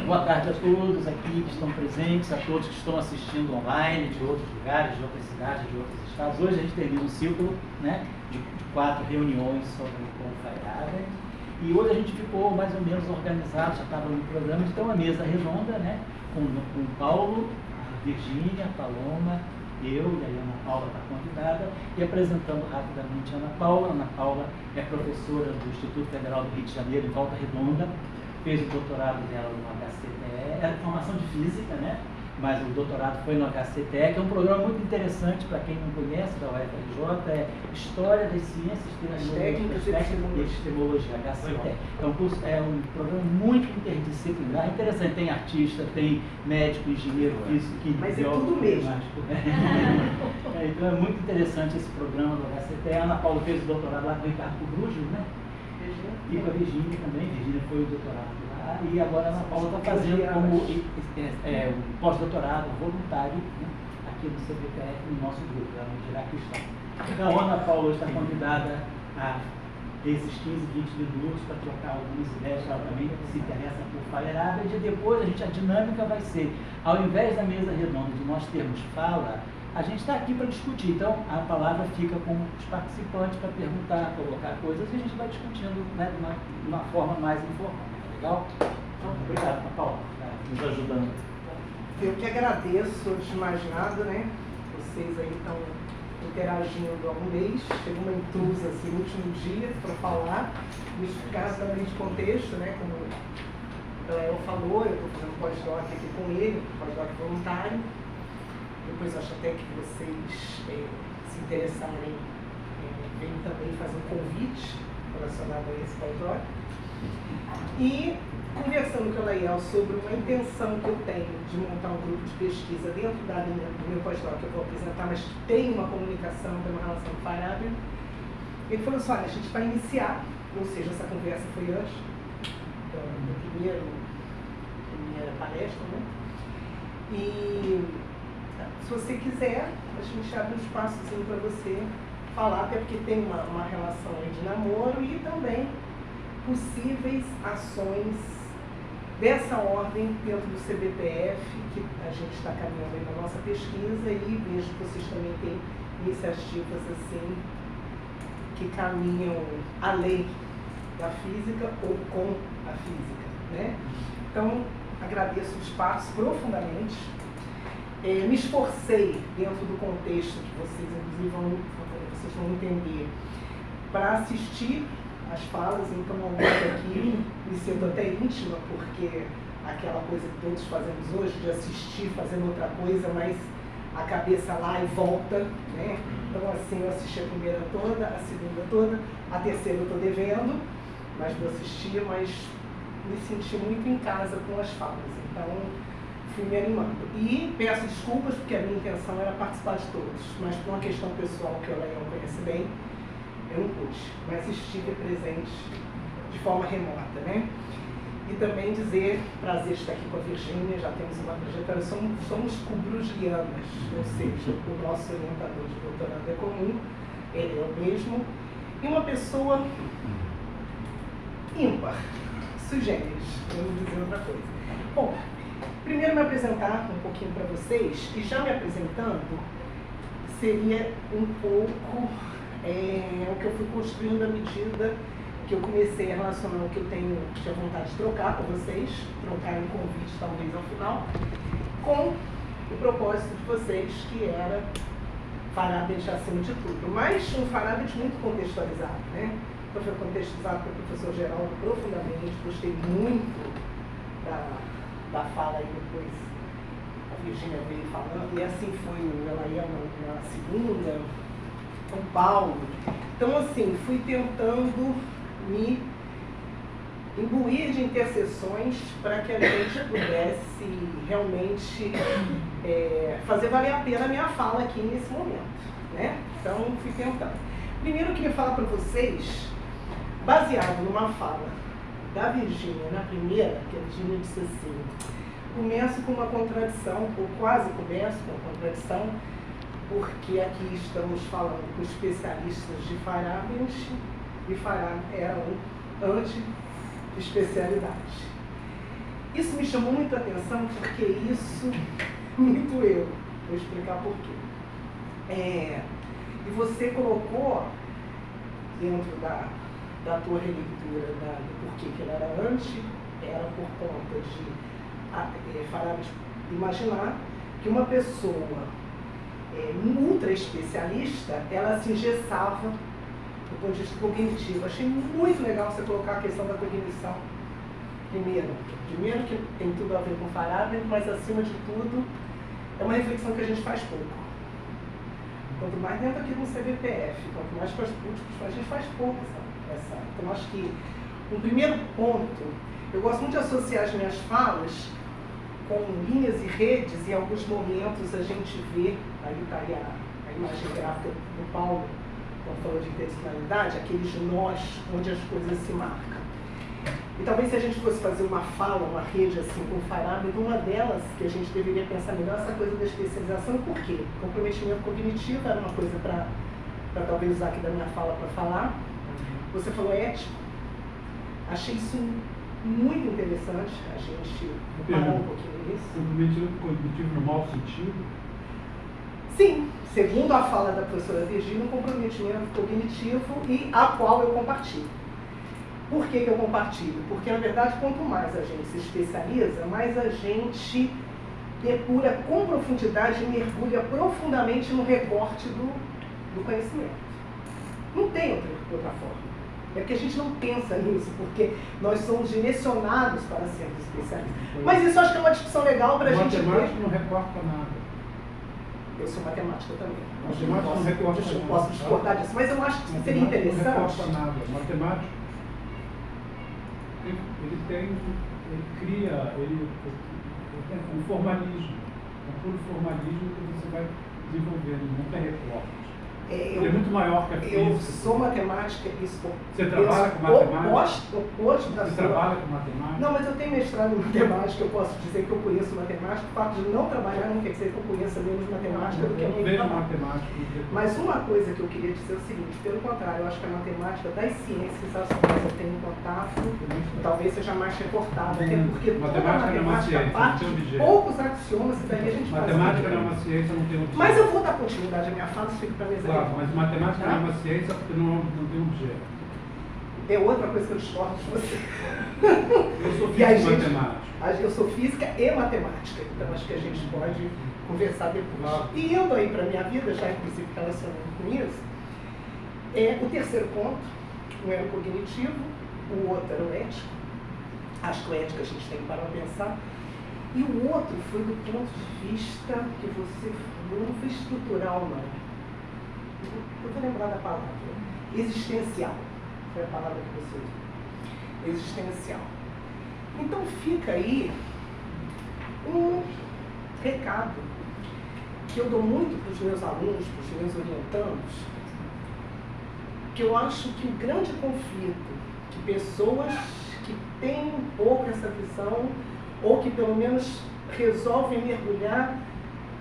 Boa tarde a todos aqui que estão presentes, a todos que estão assistindo online de outros lugares, de outras cidades, de outros estados. Hoje a gente termina um ciclo, né, de 4 reuniões sobre o Fire. E hoje a gente ficou mais ou menos organizado, já estava no programa, então uma mesa redonda, né, com o Paulo, a Virgínia, a Paloma, eu e a Ana Paula está convidada, e apresentando rapidamente a Ana Paula. Ana Paula é professora do Instituto Federal do Rio de Janeiro, em Volta Redonda, fez o doutorado dela no HCTE, era formação de física, né? Mas o doutorado foi no HCTE, que é um programa muito interessante para quem não conhece da UFRJ, é História das Ciências Técnicas e Epistemologia, HCTE. É um programa muito interdisciplinar, interessante, tem artista, tem médico, engenheiro, físico, químico, mas é tudo mesmo. Então é muito interessante esse programa do HCTE. A Ana Paula fez o doutorado lá com o Ricardo Brujo, né? E com a Virgínia também. Virgínia foi o doutorado lá, e agora a Ana Paula está fazendo como um pós-doutorado voluntário, né, aqui no CBPF, no nosso grupo, ela não dirá que está. Então a Ana Paula está convidada a esses 15, 20 minutos para trocar algumas ideias, ela também se interessa por Fire. E depois a dinâmica vai ser, ao invés da mesa redonda de nós termos fala, a gente está aqui para discutir, então a palavra fica com os participantes para perguntar, colocar coisas, e a gente vai discutindo, né, de uma forma mais informal. Legal? Então, obrigado, Paula, nos ajudando. Eu que agradeço, antes de mais nada, né? Vocês aí estão interagindo há um mês, chegou uma intrusa assim, no último dia para falar, me explicar exatamente o contexto, né? Como o Léo falou, eu estou fazendo pós-doc aqui com ele, pós-doc voluntário. Depois acho até que vocês se interessarem, vêm também fazer um convite relacionado a esse pós-doc. E conversando com a Lael sobre uma intenção que eu tenho de montar um grupo de pesquisa dentro da linha do meu pós-doc que eu vou apresentar, mas que tem uma comunicação, tem uma relação com o Fire, ele falou assim, olha, a gente vai iniciar, ou seja, essa conversa foi antes da primeira palestra, né? E se você quiser, a gente abre um espaçozinho para você falar, até porque tem uma relação aí de namoro e também possíveis ações dessa ordem dentro do CBPF, que a gente está caminhando aí na nossa pesquisa, e vejo que vocês também têm iniciativas assim que caminham além da física ou com a física, né? Então, agradeço o espaço profundamente. Me esforcei dentro do contexto que vocês, inclusive, vocês vão entender, para assistir as falas, então alguns aqui me sinto até íntima, porque aquela coisa que todos fazemos hoje, de assistir fazendo outra coisa, mas a cabeça lá e volta, né? Então assim, eu assisti a primeira toda, a segunda toda, a terceira eu estou devendo, mas vou assistir, mas me senti muito em casa com as falas, então fui me animando. E peço desculpas, porque a minha intenção era participar de todos, mas por uma questão pessoal que o Léo conhece bem, eu não pude, mas estive presente de forma remota, né? E também dizer, prazer estar aqui com a Virgínia, já temos uma trajetória, somos cubrugianas, ou seja, o nosso orientador de doutorado é comum, ele é o mesmo, e uma pessoa ímpar, sui generis, vamos dizer outra coisa. Bom, primeiro me apresentar um pouquinho para vocês, e já me apresentando, seria um pouco o que eu fui construindo à medida que eu comecei a relacionar o que eu tinha vontade de trocar com vocês, trocar um convite talvez ao final, com o propósito de vocês, que era Faraday acima de tudo, mas um Faraday muito contextualizado, né? Então foi contextualizado pelo professor Geraldo profundamente, gostei muito da fala e depois a Virgínia veio falando, e assim foi o Elael na segunda, São Paulo. Então assim, fui tentando me imbuir de interseções para que a gente pudesse realmente fazer valer a pena a minha fala aqui nesse momento, né? Então fui tentando. Primeiro eu queria falar para vocês, baseado numa fala da Virgínia, na primeira, que a Virgínia disse assim, começo com uma contradição, ou quase começo com uma contradição, porque aqui estamos falando com especialistas de Faraday, e Faraday era um anti-especialidade. Isso me chamou muita atenção porque isso, muito eu. Vou explicar por quê. E você colocou dentro da tua releitura do porquê que ela era anti, era por conta de Farabi imaginar que uma pessoa ultra especialista, ela se engessava do ponto de vista cognitivo. Achei muito legal você colocar a questão da cognição. Primeiro que tem tudo a ver com Farabi, mas acima de tudo é uma reflexão que a gente faz pouco. Quanto mais dentro aqui no CBPF, quanto mais para os públicos, a gente faz pouco essa. Então acho que um primeiro ponto, eu gosto muito de associar as minhas falas com linhas e redes, e em alguns momentos a gente vê, aí está aí a imagem gráfica do Paulo, quando falou de intencionalidade, aqueles nós onde as coisas se marcam. E talvez se a gente fosse fazer uma fala, uma rede assim com o Farabi, uma delas que a gente deveria pensar melhor essa coisa da especialização, por quê? Comprometimento cognitivo era uma coisa para talvez usar aqui da minha fala para falar. Você falou ético. Achei isso muito interessante, a gente parar um pouquinho nisso. Comprometimento cognitivo no mau sentido? Sim, segundo a fala da professora Virgínia, um comprometimento cognitivo e a qual eu compartilho. Por que eu compartilho? Porque, na verdade, quanto mais a gente se especializa, mais a gente depura com profundidade e mergulha profundamente no recorte do conhecimento. Não tem outra forma. É porque a gente não pensa nisso, porque nós somos direcionados para sermos especialistas. Mas isso eu acho que é uma discussão legal para a gente ver. Matemática não recorta nada. Eu sou matemática também. Matemática não recorta nada. Eu posso discordar disso, mas eu acho que seria interessante. Não recorta nada. Matemática, ele cria um formalismo. É puro formalismo que você vai desenvolvendo, não tem recortes. Ele é muito maior que a física. Eu sou matemática e Você trabalha com matemática? Oposto da Você sua. trabalha com matemática? Não, mas eu tenho mestrado em matemática, eu posso dizer que eu conheço matemática. O fato de não trabalhar não quer dizer que eu conheça menos matemática do que alguém que trabalha. Mas uma coisa que eu queria dizer é o seguinte, pelo contrário, eu acho que a matemática das ciências, as quais eu tenho contato, talvez seja mais recortada, até porque matemática não é uma ciência, parte não tem de objeto. poucos axiomas que daí a gente Matemática não é uma ciência, não tem objeto. Mas eu vou dar continuidade à minha fala, isso fica para mim. Claro, mas matemática não é uma ciência porque não tem objeto. É outra coisa que eu discordo de você. Eu sou físico e matemática. Eu sou física e matemática, então acho que a gente pode conversar depois. Claro. E indo aí para a minha vida, já inclusive relacionando com isso, o terceiro ponto, um era o cognitivo, o outro era o ético. Acho que o ético a gente tem que parar para pensar. E o outro foi do ponto de vista que você não foi estrutural, não. Eu vou lembrar da palavra. Existencial. Foi a palavra que você usou. Existencial. Então fica aí um recado que eu dou muito para os meus alunos, para os meus orientandos, que eu acho que o grande conflito que pessoas que têm um pouco essa visão, ou que pelo menos resolvem mergulhar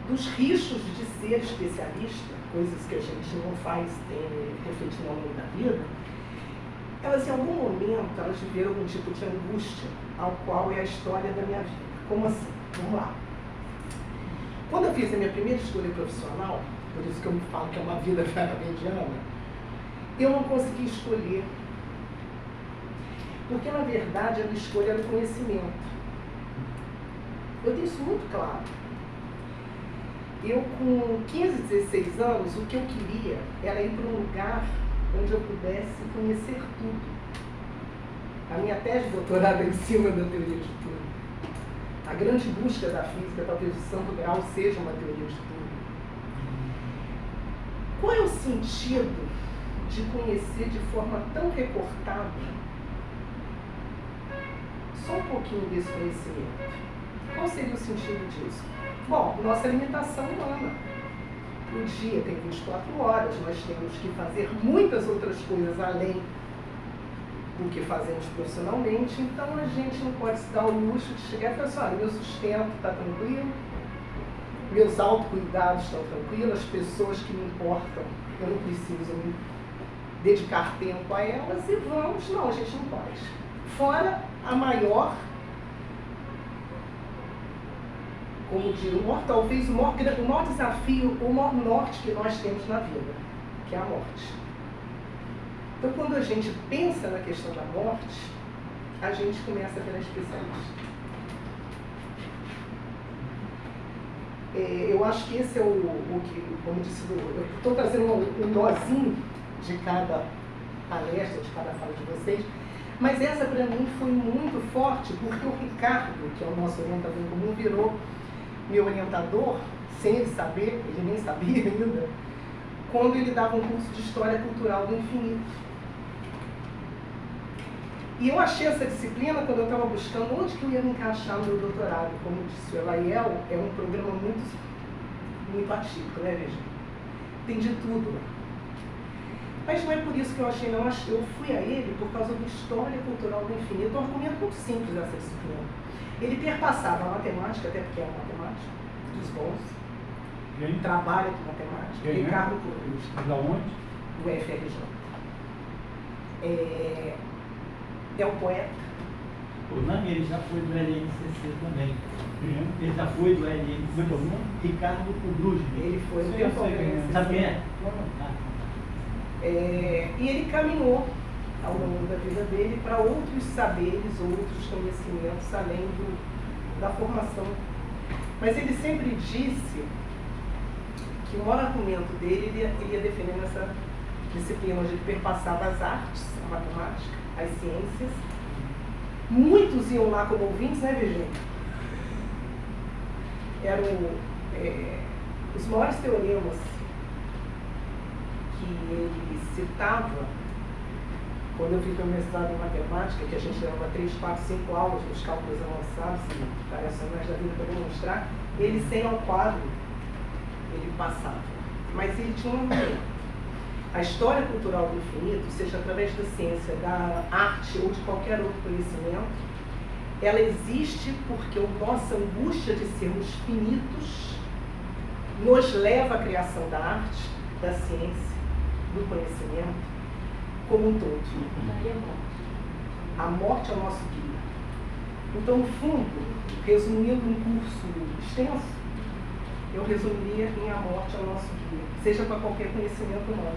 dos riscos de ser especialista, coisas que a gente não faz refletindo ao longo da vida, elas em algum momento elas viveram algum tipo de angústia, ao qual é a história da minha vida. Como assim? Vamos lá. Quando eu fiz a minha primeira escolha profissional, por isso que eu me falo que é uma vida mediana, eu não consegui escolher. Porque na verdade a minha escolha era o conhecimento. Eu tenho isso muito claro. Eu, com 15, 16 anos, o que eu queria era ir para um lugar onde eu pudesse conhecer tudo. A minha tese de doutorado é em cima da teoria de tudo. A grande busca da física, talvez o santo grau, seja uma teoria de tudo. Qual é o sentido de conhecer de forma tão recortada só um pouquinho desse conhecimento? Qual seria o sentido disso? Bom, nossa limitação humana. O dia tem 24 horas, nós temos que fazer muitas outras coisas além do que fazemos profissionalmente, então a gente não pode se dar o luxo de chegar e falar assim, olha, meu sustento está tranquilo, meus autocuidados estão tranquilos, as pessoas que me importam, eu não preciso me dedicar tempo a elas e vamos, não, a gente não pode. Fora a maior como diz, talvez o maior desafio, o maior norte que nós temos na vida, que é a morte. Então, quando a gente pensa na questão da morte, a gente começa pela especialista. Eu acho que esse é o que, como disse, eu estou trazendo um nozinho de cada palestra, de cada fala de vocês, mas essa para mim foi muito forte, porque o Ricardo, que é o nosso orientador em comum, virou meu orientador, sem ele saber, ele nem sabia ainda, quando ele dava um curso de História Cultural do Infinito. E eu achei essa disciplina, quando eu estava buscando onde que eu ia me encaixar no meu doutorado. Como disse o Elaiel, é um programa muito atípico, né, veja? Tem de tudo lá. Mas não é por isso que eu achei, não. Eu fui a ele por causa do História Cultural do Infinito. Um argumento muito simples dessa disciplina. Ele perpassava a matemática, até porque é a matemática, dos bons. Ele trabalha com matemática. Ricardo Cruz. Da onde? Do FRJ. É um poeta. O Nami, ele já foi do LNCC também. Ele já foi do LNCC. Ricardo Cruz. Ele foi do LNCC. Sabe quem é? E ele caminhou ao longo da vida dele para outros saberes, outros conhecimentos, além da formação. Mas ele sempre disse que o maior argumento dele, ele ia defendendo essa disciplina onde ele perpassava as artes, a matemática, as ciências. Muitos iam lá como ouvintes, né, Virgínia? Eram os maiores teoremas que ele citava, quando eu fiz meu mestrado em matemática, que a gente levava 3, 4, 5 aulas nos cálculos avançados e variacionais da vida para demonstrar, ele sem ao quadro, ele passava. Mas ele tinha um argumento. A história cultural do infinito, seja através da ciência, da arte ou de qualquer outro conhecimento, ela existe porque a nossa angústia de sermos finitos nos leva à criação da arte, da ciência, do conhecimento, como um todo. A morte é o nosso guia. Então, no fundo, resumindo um curso extenso, eu resumiria em a morte é o nosso guia, seja para qualquer conhecimento humano.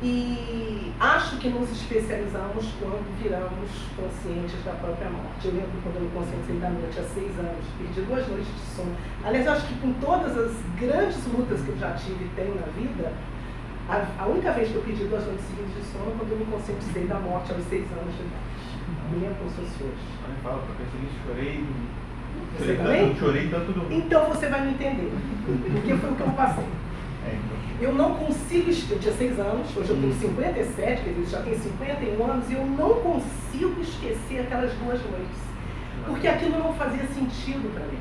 E acho que nos especializamos quando viramos conscientes da própria morte. Eu lembro quando eu me conscientizei da noite há 6 anos, perdi 2 noites de sono. Aliás, eu acho que com todas as grandes lutas que eu já tive e tenho na vida, a única vez que eu perdi 2 noites seguidas de sono foi quando eu me conscientizei da morte aos 6 anos de idade. Me lembro como se fosse hoje. Fala, porque eu chorei. Você também? Chorei tanto do... Então você vai me entender, porque foi o que eu passei. Eu não consigo, eu tinha 6 anos, hoje eu tenho 57, quer dizer, já tenho 51 anos, e eu não consigo esquecer aquelas 2 noites, porque aquilo não fazia sentido para mim.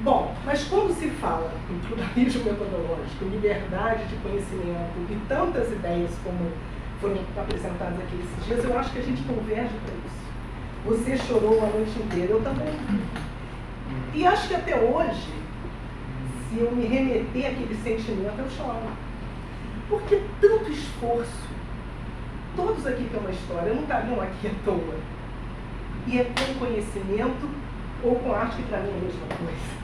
Bom, mas quando se fala em pluralismo metodológico, liberdade de conhecimento e tantas ideias como foram apresentadas aqui esses dias, eu acho que a gente converge para isso. Você chorou a noite inteira, eu também. E acho que até hoje, se eu me remeter àquele sentimento, eu choro. Porque tanto esforço, todos aqui têm uma história, não estariam aqui à toa. E é com conhecimento ou com arte, que para mim é a mesma coisa.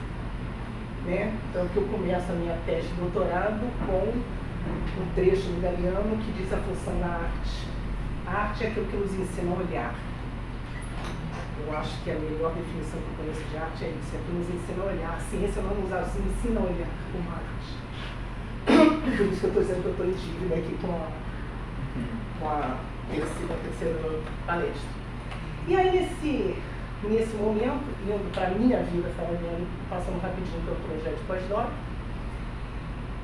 Né? Então, que eu começo a minha tese de doutorado com um trecho do Galeano que diz a função da arte. A arte é aquilo que nos ensina a olhar. Eu acho que a melhor definição que eu conheço de arte é isso, é que nos ensina a olhar. A ciência não nos ensina a olhar como arte. Por isso que eu estou dizendo que eu estou em dívida aqui com a terceira palestra. E aí, nesse momento, indo para a minha vida, passando rapidinho pelo projeto de pós-doc,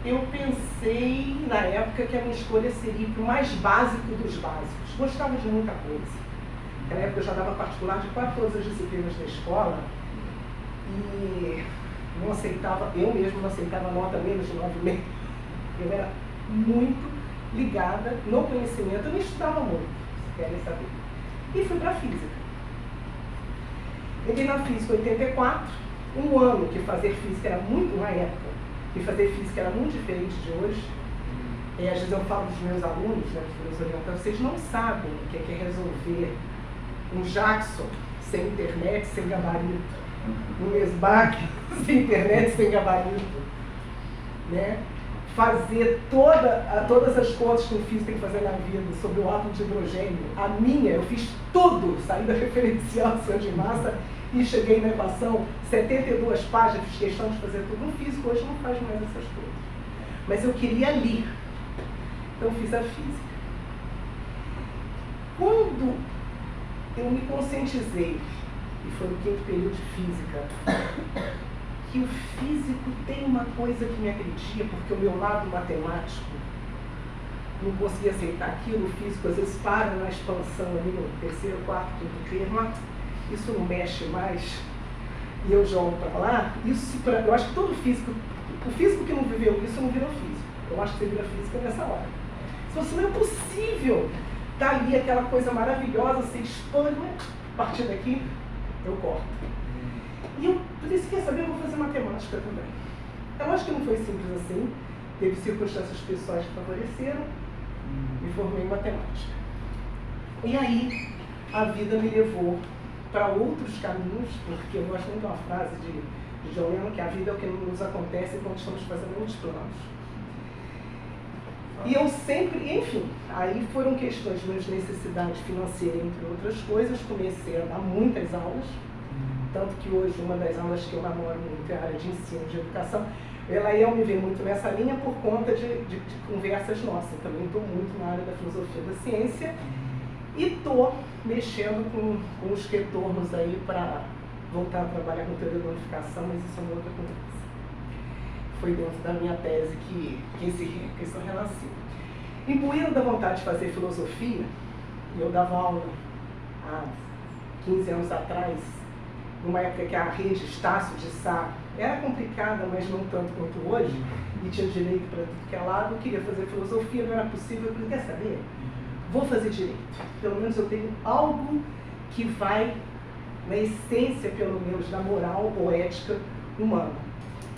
eu pensei, na época, que a minha escolha seria para o mais básico dos básicos. Gostava de muita coisa. Naquela época eu já dava particular de quase todas as disciplinas da escola e não aceitava, eu mesmo não aceitava nota menos de 9,5. Eu era muito ligada no conhecimento, eu não estudava muito, se querem saber. E fui para a física. Entrei na física em 84, um ano que fazer física era muito, uma época, que fazer física era muito diferente de hoje. Às vezes eu falo dos meus alunos, né, dos meus orientadores, vocês não sabem o que é resolver um Jackson sem internet, sem gabarito. No MESBAC, sem internet, sem gabarito. Né? Fazer todas as contas que eu fiz, tem que fazer na vida, sobre o átomo de hidrogênio. A minha, eu fiz tudo, saí da referencial de massa e cheguei na equação, 72 páginas, fiz questão de fazer tudo. No físico hoje não faz mais essas coisas. Mas eu queria ler. Então fiz a física. Quando eu me conscientizei, e foi no 5º período de física, que o físico tem uma coisa que me agredia, porque o meu lado matemático não conseguia aceitar aquilo, o físico às vezes para na expansão ali no 3º, 4º, 5º termo, isso não mexe mais, e eu jogo para lá, eu acho que todo físico, o físico que não viveu isso não virou físico. Eu acho que você vira física nessa hora. Se fosse não é possível, tá ali aquela coisa maravilhosa, você expande, a partir daqui eu corto. E eu disse, quer saber, eu vou fazer matemática também. Eu acho que não foi simples assim, teve circunstâncias pessoais que favoreceram, me formei em matemática. E aí, a vida me levou para outros caminhos, porque eu gosto muito de uma frase de John Lennon, que a vida é o que nos acontece quando estamos fazendo muitos planos. E eu sempre, enfim, aí foram questões de minhas necessidades financeiras, entre outras coisas, comecei a dar muitas aulas, tanto que hoje uma das aulas que eu namoro muito é a área de ensino, de educação, ela ia me ver muito nessa linha por conta de conversas nossas. Eu também estou muito na área da filosofia da ciência e estou mexendo com os retornos aí para voltar a trabalhar com teoria da unificação, mas isso é uma outra conversa. Foi dentro da minha tese que isso renasceu. Imbuído da vontade de fazer filosofia, eu dava aula há 15 anos atrás, numa época que a rede Estácio de Sá era complicada, mas não tanto quanto hoje, e tinha direito para tudo que é lado, eu queria fazer filosofia, não era possível, eu falei, quer saber? Vou fazer direito. Pelo menos eu tenho algo que vai na essência, pelo menos, da moral ou ética humana.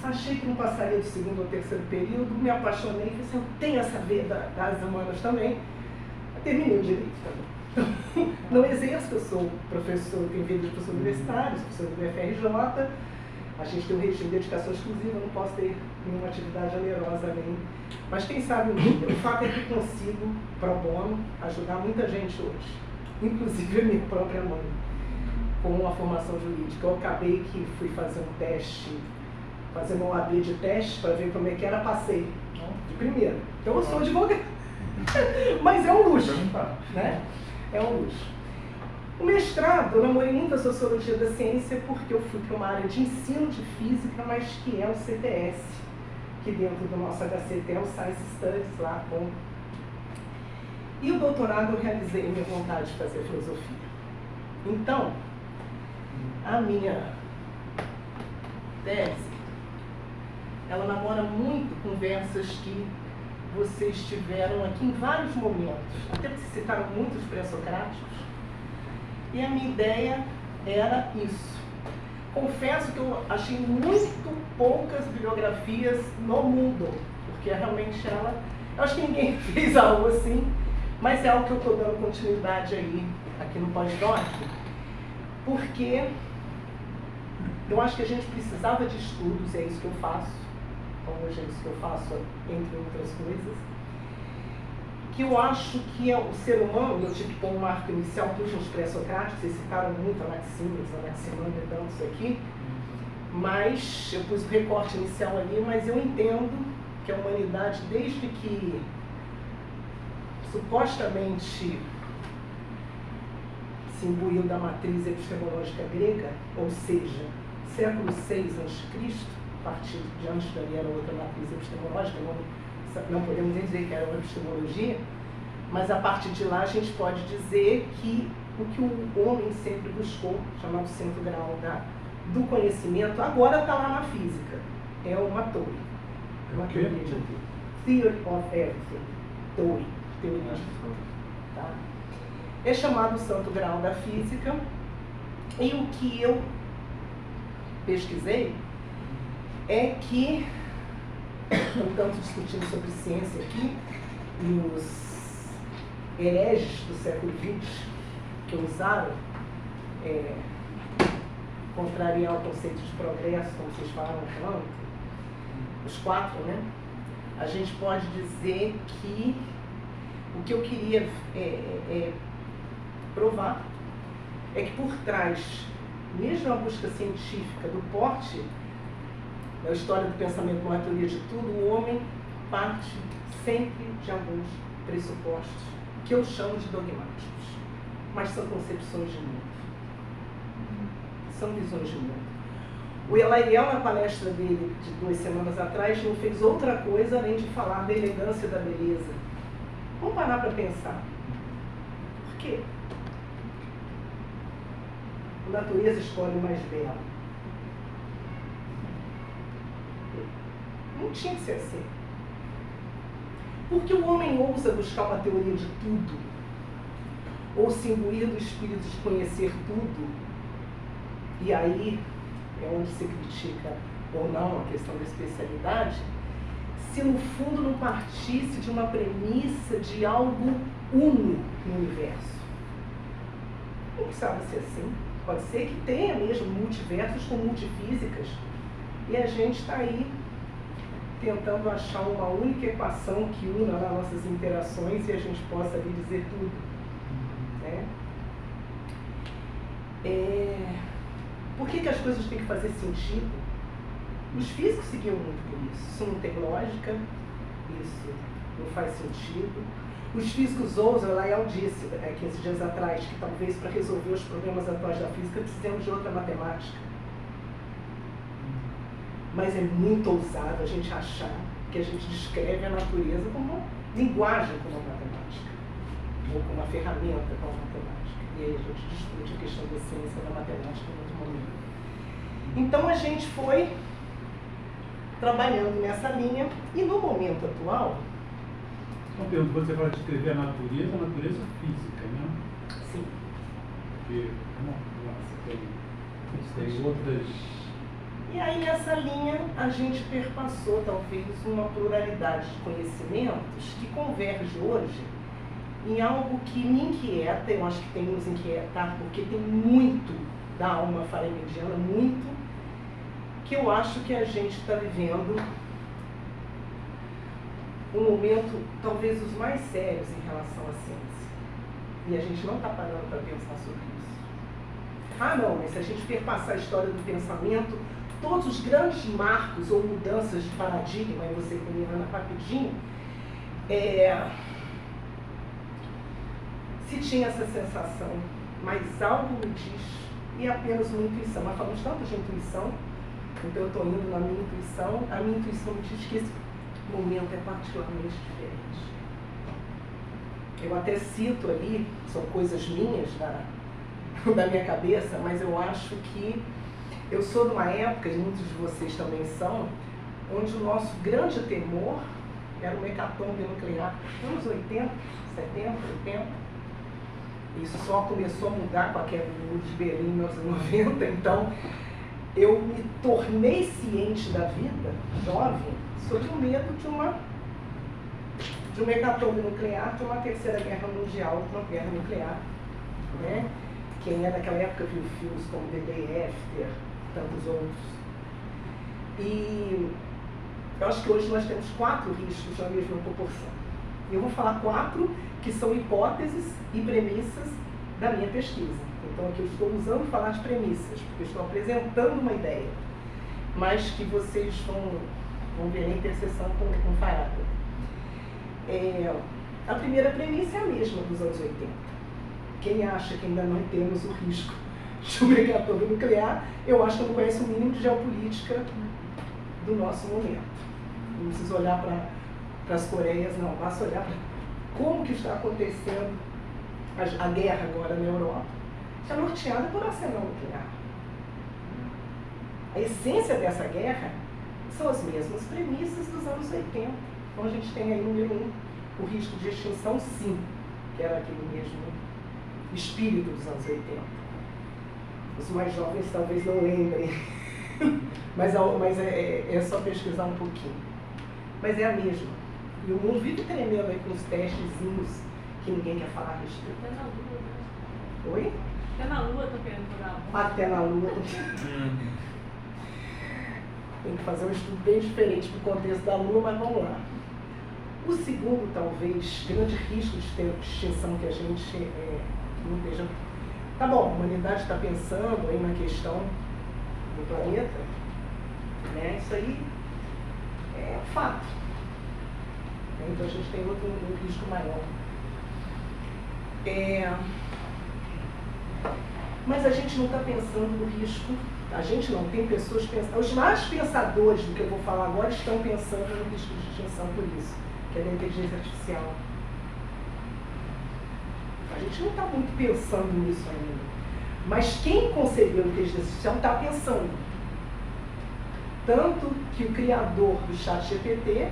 Achei que não passaria do 2º ou 3º período, me apaixonei, falei assim, eu tenho essa veia das humanas também. Terminei o direito também. Não exerço, eu sou professor, tenho vida de professor universitário, sou professor do UFRJ, a gente tem um regime de dedicação exclusiva, não posso ter nenhuma atividade onerosa nem. Mas quem sabe um dia, o fato é que consigo, pro bono, ajudar muita gente hoje, inclusive a minha própria mãe, com a formação jurídica. Eu acabei que fui fazer um teste, fazer uma OAB de teste para ver como é que era, passei, de primeira. Então eu sou advogado, mas é um luxo, né? É um luxo. O mestrado, eu namorei muito a sociologia da ciência porque eu fui para uma área de ensino de física, mas que é o CTS, que dentro do nosso HCT é o Science Studies lá com... E o doutorado eu realizei a minha vontade de fazer filosofia. Então, a minha tese, ela namora muito conversas que vocês tiveram aqui em vários momentos, até porque vocês citaram muitos pré-socráticos, e a minha ideia era isso. Confesso que eu achei muito poucas bibliografias no mundo, porque realmente ela... Eu acho que ninguém fez algo assim, mas é algo que eu estou dando continuidade aí, aqui no pós-doc, porque eu acho que a gente precisava de estudos, e é isso que eu faço. Então hoje é isso que eu faço, entre outras coisas, que eu acho que é o ser humano, eu tive que pôr um marco inicial, pus uns pré-socráticos, vocês citaram muito Anaximandro e tantos aqui, mas eu pus o recorte inicial ali, mas eu entendo que a humanidade, desde que supostamente se imbuiu da matriz epistemológica grega, ou seja, século VI a.C., a partir de antes dali era outra matriz epistemológica, não podemos dizer que era uma epistemologia, mas a partir de lá a gente pode dizer que o que o homem sempre buscou, chamado centro grau do conhecimento, agora está lá na física. É uma torre. Uma teoria de tudo. Theory of everything. Torre. Teoria de tudo. Tá? É chamado santo grau da física. E o que eu pesquisei é que, tanto discutindo sobre ciência aqui, e os hereges do século XX que usaram contrariar o conceito de progresso, como vocês falaram, os 4, né? A gente pode dizer que o que eu queria provar é que por trás, mesmo a busca científica do porte, da história do pensamento como a teoria de tudo, o homem parte sempre de alguns pressupostos que eu chamo de dogmáticos, mas são concepções de mundo, são visões de mundo. O Elaiel, na palestra dele de 2 semanas atrás, não fez outra coisa além de falar da elegância e da beleza. Vamos parar para pensar. Por quê? A natureza escolhe o mais belo. Não tinha que ser assim. Porque o homem ousa buscar uma teoria de tudo, ou se imbuir do espírito de conhecer tudo, e aí é onde se critica ou não a questão da especialidade, se no fundo não partisse de uma premissa de algo uno no universo. Não precisava ser assim. Pode ser que tenha mesmo multiversos com multifísicas, e a gente está aí tentando achar uma única equação que una lá nossas interações e a gente possa ali dizer tudo. Né? Por que as coisas têm que fazer sentido? Os físicos seguiam muito por isso. Isso não tem lógica, isso não faz sentido. Os físicos ousam, Elaiel disse 15 dias atrás, que talvez para resolver os problemas atuais da física precisamos de outra matemática. Mas é muito ousado a gente achar que a gente descreve a natureza como linguagem, como a matemática, ou como uma ferramenta como a matemática. E aí a gente discute a questão da ciência da matemática em outro momento. Então a gente foi trabalhando nessa linha e no momento atual... Uma pergunta, quando você fala de descrever a natureza física, né? Sim. Porque, você tem outras... E aí nessa linha a gente perpassou talvez uma pluralidade de conhecimentos que converge hoje em algo que me inquieta, eu acho que tem que nos inquietar, porque tem muito da alma falemediana, muito, que eu acho que a gente está vivendo um momento, talvez os mais sérios em relação à ciência. E a gente não está parando para pensar sobre isso. Ah não, mas se a gente perpassar a história do pensamento, todos os grandes marcos ou mudanças de paradigma, e você combinando rapidinho, se tinha essa sensação, mas algo me diz, e apenas uma intuição. Nós falamos tanto de intuição, então eu estou indo na minha intuição, a minha intuição me diz que esse momento é particularmente diferente. Eu até cito ali, são coisas minhas da minha cabeça, mas eu acho que eu sou de uma época, e muitos de vocês também são, onde o nosso grande temor era o hecatombe nuclear. Anos 80, 70, 80. Isso só começou a mudar com a queda do Muro de Berlim em 1990, então eu me tornei ciente da vida, jovem, sobre o medo de uma hecatombe nuclear, de uma terceira guerra mundial, de uma guerra nuclear. Né? Quem é daquela época viu filmes como The Day After, tantos outros. E eu acho que hoje nós temos 4 riscos na mesma proporção. Eu vou falar 4 que são hipóteses e premissas da minha pesquisa. Então aqui eu estou usando falar de premissas, porque eu estou apresentando uma ideia, mas que vocês vão ver na interseção com Feyerabend. A primeira premissa é a mesma dos anos 80. Quem acha que ainda não temos o risco de uma hecatombe nuclear, eu acho que não conhece o mínimo de geopolítica do nosso momento. Não precisa olhar para as Coreias, não. Basta olhar para como que está acontecendo a guerra agora na Europa. Está norteada por arsenal nuclear. A essência dessa guerra são as mesmas premissas dos anos 80. Então a gente tem aí, número 1, o risco de extinção, sim, que era aquele mesmo espírito dos anos 80. Os mais jovens talvez não lembrem, mas é só pesquisar um pouquinho. Mas é a mesma. E o mundo vive tremendo aí com os testezinhos que ninguém quer falar a respeito. Oi? Até na Lua estão querendo jogar a bomba. Até na Lua. Tem que fazer um estudo bem diferente do contexto da Lua, mas vamos lá. O segundo, talvez, grande risco de extinção que a gente não esteja... Tá bom, a humanidade está pensando aí na questão do planeta, né? Isso aí é fato. Então a gente tem outro risco maior. Mas a gente não está pensando no risco. A gente não, tem pessoas pensando. Os mais pensadores do que eu vou falar agora estão pensando no risco de extinção por isso, que é da inteligência artificial. A gente não está muito pensando nisso ainda. Mas quem concebeu a inteligência artificial está pensando. Tanto que o criador do ChatGPT,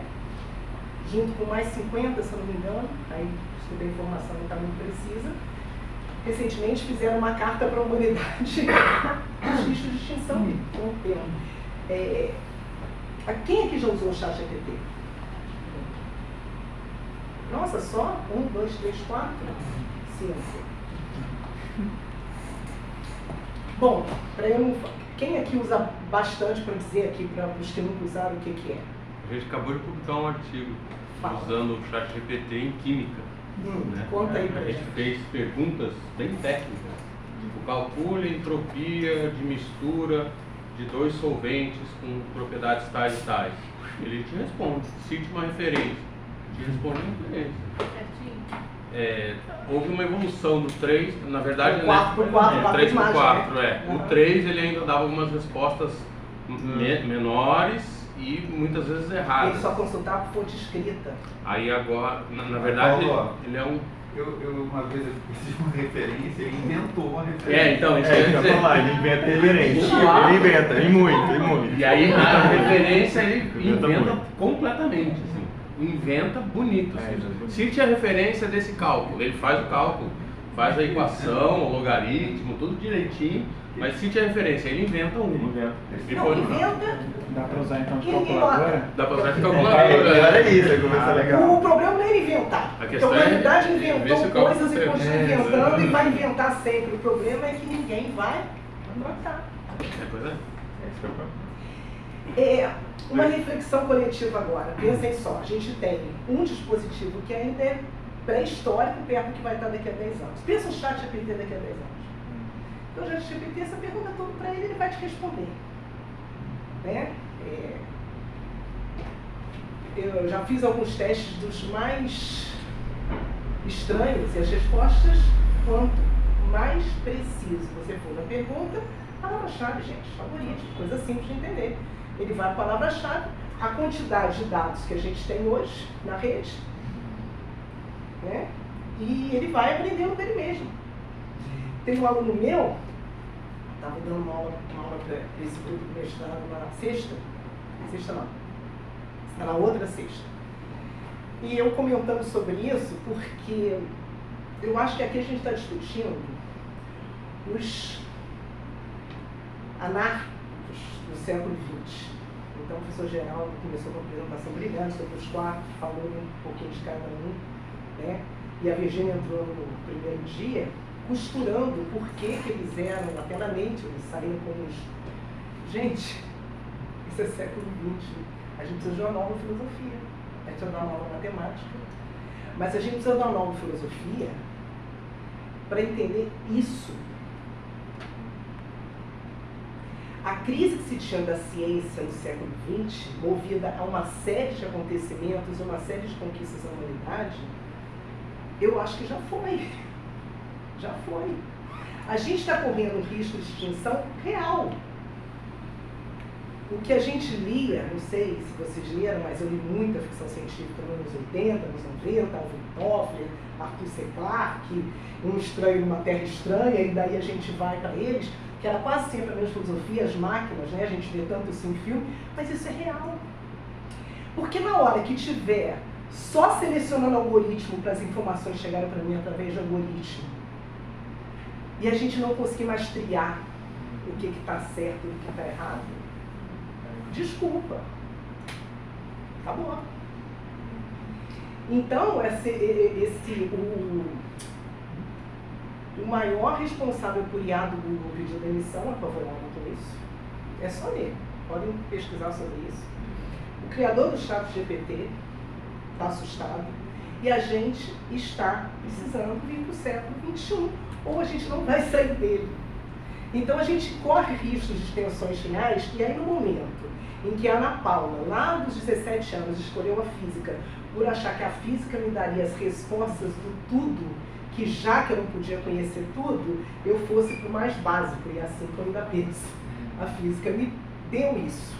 junto com mais 50, se eu não me engano, aí desculpa, a informação não está muito precisa, recentemente fizeram uma carta para a humanidade dos riscos de extinção com o tema. Quem aqui já usou o ChatGPT? Nossa, só? 1, 2, 3, 4? 5. Bom, para eu não... Quem aqui usa bastante para dizer aqui para os que nunca usaram o que é? A gente acabou de publicar um artigo usando o ChatGPT em química. Né? Conta aí pra a gente fez perguntas bem técnicas. Tipo, calcule a entropia de mistura de 2 solventes com propriedades tais e tais. Ele te responde, cite uma referência. Te responde uma referência. Houve uma evolução do 3, na verdade, o 4 por 4, 3 por 4, né? O 3 ele ainda dava algumas respostas menores e muitas vezes erradas. Ele só consultava fonte escrita. Aí agora, na verdade, ele é um... Eu uma vez eu fiz uma referência, ele inventou uma referência. Então, isso quer dizer... Ele inventa referência. Ele inventa, e muito. E aí a referência ele inventa completamente, assim. Inventa bonito. Assim. Cite a referência desse cálculo. Ele faz o cálculo, faz a equação, o logaritmo, tudo direitinho, mas cite a referência. Ele inventa uma. Não, inventa. Dá para usar então de E calculadora? Dá pra usar de calculadora. Era isso, aí começa legal. O problema não é inventar. A Porque a questão humanidade ver se inventou o cálculo coisas e serve. continua inventando e vai inventar sempre. O problema é que ninguém vai anotar. Pois é. Uma reflexão coletiva agora. Pensem só, a gente tem um dispositivo que ainda é pré-histórico perto do que vai estar daqui a 10 anos. Pensa o ChatGPT daqui a 10 anos. Então o ChatGPT, essa pergunta toda para ele, ele vai te responder. Né? Eu já fiz alguns testes dos mais estranhos e as respostas, quanto mais preciso você for na pergunta, palavra-chave, gente, algoritmo, coisa simples de entender. Ele vai para a palavra-chave, a quantidade de dados que a gente tem hoje na rede, né? E ele vai aprendendo dele mesmo. Tem um aluno meu, estava dando uma aula para esse grupo de mestrado na sexta não, está na outra sexta. E eu comentando sobre isso, porque eu acho que aqui a gente está discutindo os anárquicos do século XX. Então o professor Geraldo começou com uma apresentação brilhante sobre os 4, falou um pouquinho de cada um, né? E a Virgínia entrou no primeiro dia costurando o porquê que eles eram, até na mente, eles saíram como os... Gente, isso é século XX. A gente precisa de uma nova filosofia, a gente precisa de uma nova matemática, mas a gente precisa de uma nova filosofia para entender isso. A crise que se tinha da ciência no século XX, movida a uma série de acontecimentos, uma série de conquistas da humanidade, eu acho que já foi. Já foi. A gente está correndo um risco de extinção real. O que a gente lia, não sei se vocês leram, mas eu li muita ficção científica nos anos 80, nos 90, Alvin Toffler, Arthur C. Clarke, Um Estranho numa Terra Estranha, e daí a gente vai para eles, que era quase sempre a mesma filosofia, as máquinas, né? A gente vê tanto isso em filme, mas isso é real. Porque na hora que tiver só selecionando algoritmo para as informações chegarem para mim através de algoritmo, e a gente não conseguir mais triar o que está certo e o que está errado, desculpa, acabou. O maior responsável por IA do Google pediu demissão, apavorado com isso. É só ler, podem pesquisar sobre isso. O criador do ChatGPT está assustado e a gente está precisando vir para o século XXI, ou a gente não vai sair dele. Então a gente corre riscos de tensões finais, e aí no momento em que a Ana Paula, lá dos 17 anos, escolheu a física por achar que a física me daria as respostas do tudo, que já que eu não podia conhecer tudo, eu fosse para o mais básico, e assim foi da vez. A física me deu isso.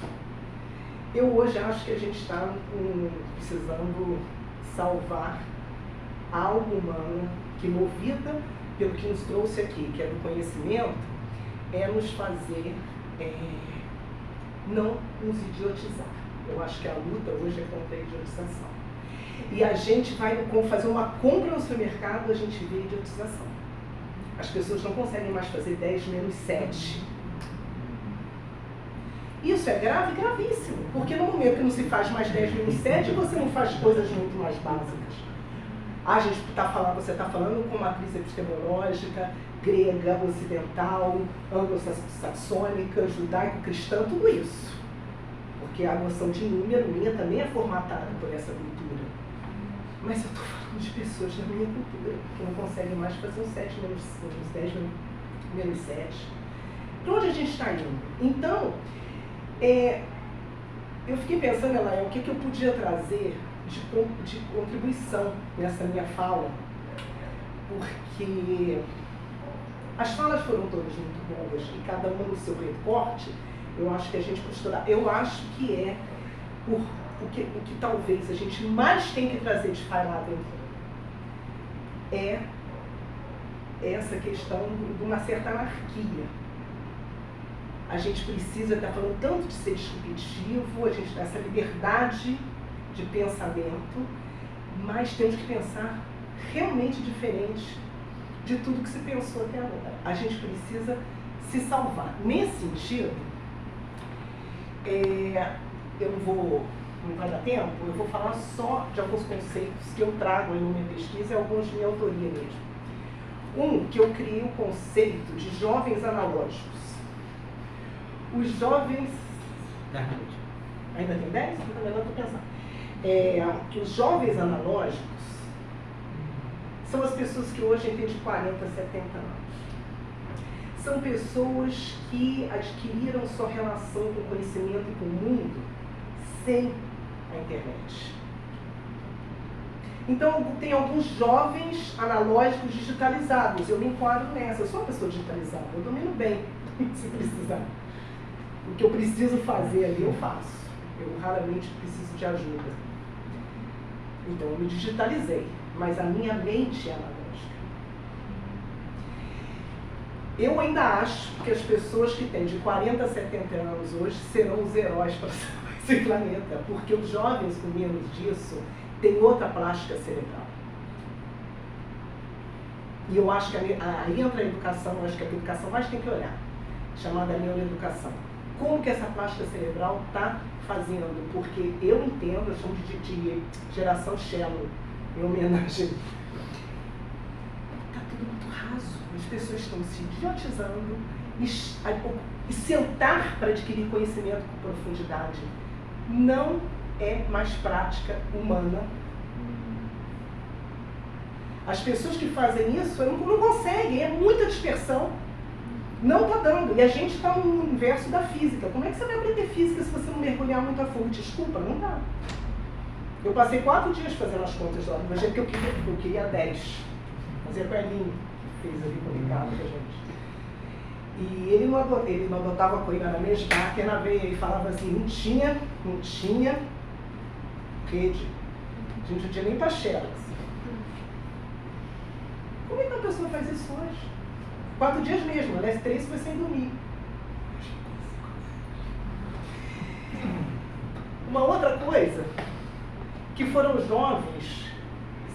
Eu hoje acho que a gente está precisando salvar a alma humana, que movida pelo que nos trouxe aqui, que é do conhecimento, é nos fazer não nos idiotizar. Eu acho que a luta hoje é contra a idiotização. E a gente vai fazer uma compra no supermercado, a gente vê idiotização. As pessoas não conseguem mais fazer 10 menos 7. Isso é grave, gravíssimo. Porque no momento que não se faz mais 10 menos 7, você não faz coisas muito mais básicas. A gente você está falando com matriz epistemológica, grega, ocidental, anglo-saxônica, judaico-cristã, tudo isso. Porque a noção de número minha também é formatada por essa cultura. Mas eu estou falando de pessoas da minha cultura, que não conseguem mais fazer um 7 menos 10 menos 7. Para onde a gente está indo? Então, eu fiquei pensando, Elaine, o que eu podia trazer de contribuição nessa minha fala, porque as falas foram todas muito boas e cada uma no seu recorte. Eu acho que a gente costurar, eu acho que é o que talvez a gente mais tem que trazer de Feyerabend é essa questão de uma certa anarquia. A gente precisa estar falando tanto de ser disruptivo, a gente dá essa liberdade de pensamento, mas temos que pensar realmente diferente de tudo que se pensou até agora. A gente precisa se salvar. Nesse sentido, não vai dar tempo, eu vou falar só de alguns conceitos que eu trago aí na minha pesquisa e alguns de minha autoria mesmo. Que eu criei o conceito de jovens analógicos. Os jovens... Ainda tem 10? Eu também não estou pensando. Que os jovens analógicos são as pessoas que hoje têm de 40 a 70 anos. São pessoas que adquiriram sua relação com o conhecimento e com o mundo sem a internet. Então, tem alguns jovens analógicos digitalizados. Eu me enquadro nessa. Eu sou uma pessoa digitalizada. Eu domino bem, se precisar. O que eu preciso fazer ali, eu faço. Eu raramente preciso de ajuda. Então, eu me digitalizei. Mas a minha mente é analógica. Eu ainda acho que as pessoas que têm de 40 a 70 anos hoje serão os heróis para esse planeta. Porque os jovens com menos disso têm outra plástica cerebral. E eu acho que aí entra a educação, eu acho que a educação mais tem que olhar, chamada neuroeducação. Como que essa plástica cerebral está fazendo? Porque eu entendo, eu chamo de geração Shallow, em homenagem. Está tudo muito raso. As pessoas estão se idiotizando e sentar para adquirir conhecimento com profundidade não é mais prática humana. As pessoas que fazem isso não conseguem, é muita dispersão. Não está dando. E a gente está no universo da física. Como é que você vai aprender física se você não mergulhar muito a fundo? Desculpa, não dá. Eu passei 4 dias fazendo as contas lá. Do jeito que eu queria 10. Fazia com a Elinho, que fez ali publicado com a gente. E ele não adotava a coisa na mesma que na veia e falava assim, não tinha rede. A gente não tinha nem Pachelas. Como é que uma pessoa faz isso hoje? 4 dias mesmo, aliás, 3 foi sem dormir. Uma outra coisa, que foram os jovens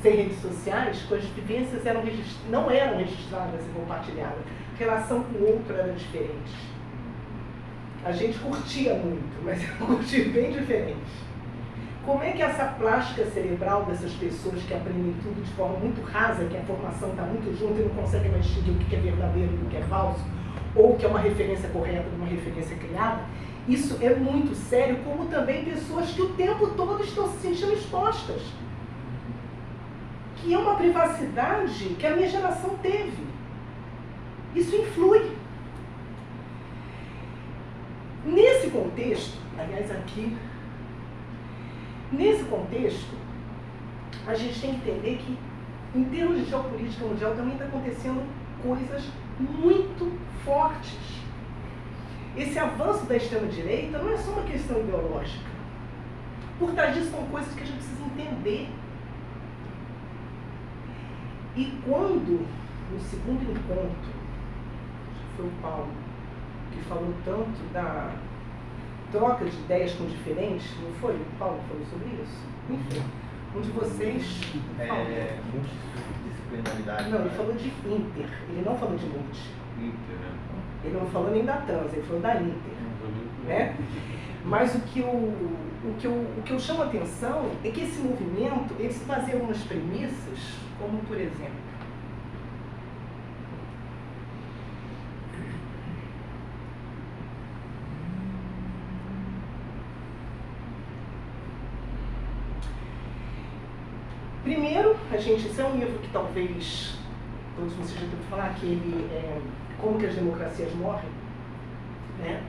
sem redes sociais, cujas vivências não eram registradas e compartilhadas. A relação com o outro era diferente. A gente curtia muito, mas curtia bem diferente. Como é que essa plástica cerebral dessas pessoas que aprendem tudo de forma muito rasa, que a formação está muito junto e não consegue mais distinguir o que é verdadeiro e o que é falso, ou o que é uma referência correta de uma referência criada, isso é muito sério, como também pessoas que o tempo todo estão se sentindo expostas. Que é uma privacidade que a minha geração teve. Isso influi. Nesse contexto, aliás aqui, nesse contexto, a gente tem que entender que, em termos de geopolítica mundial, também está acontecendo coisas muito fortes. Esse avanço da extrema-direita não é só uma questão ideológica. Por trás disso são coisas que a gente precisa entender. E quando, no segundo encontro, foi o Paulo, que falou tanto da troca de ideias com diferentes, não foi? O Paulo falou sobre isso? Enfim, um de vocês... multidisciplinaridade. Não, ele falou de inter, ele não falou de multi. Inter, né? Ele não falou nem da trans, ele falou da inter. Né? Mas o que eu chamo a atenção é que esse movimento, ele se baseia em algumas premissas, como por exemplo, primeiro, esse é um livro que talvez todos vocês já tenham falar, que ele é Como que as Democracias Morrem, né?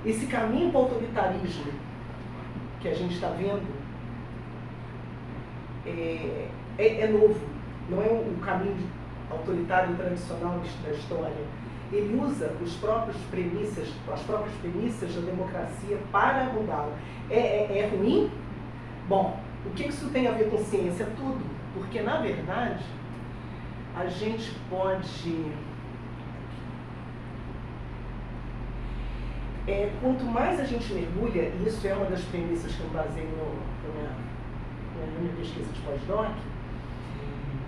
E esse caminho para o autoritarismo que a gente está vendo é novo, não é o caminho autoritário tradicional da história. Ele usa as próprias premissas da democracia para mudá-la. É ruim? Bom, o que isso tem a ver com ciência? Tudo. Porque, na verdade, a gente pode... quanto mais a gente mergulha, e isso é uma das premissas que eu baseio na minha pesquisa de pós-doc,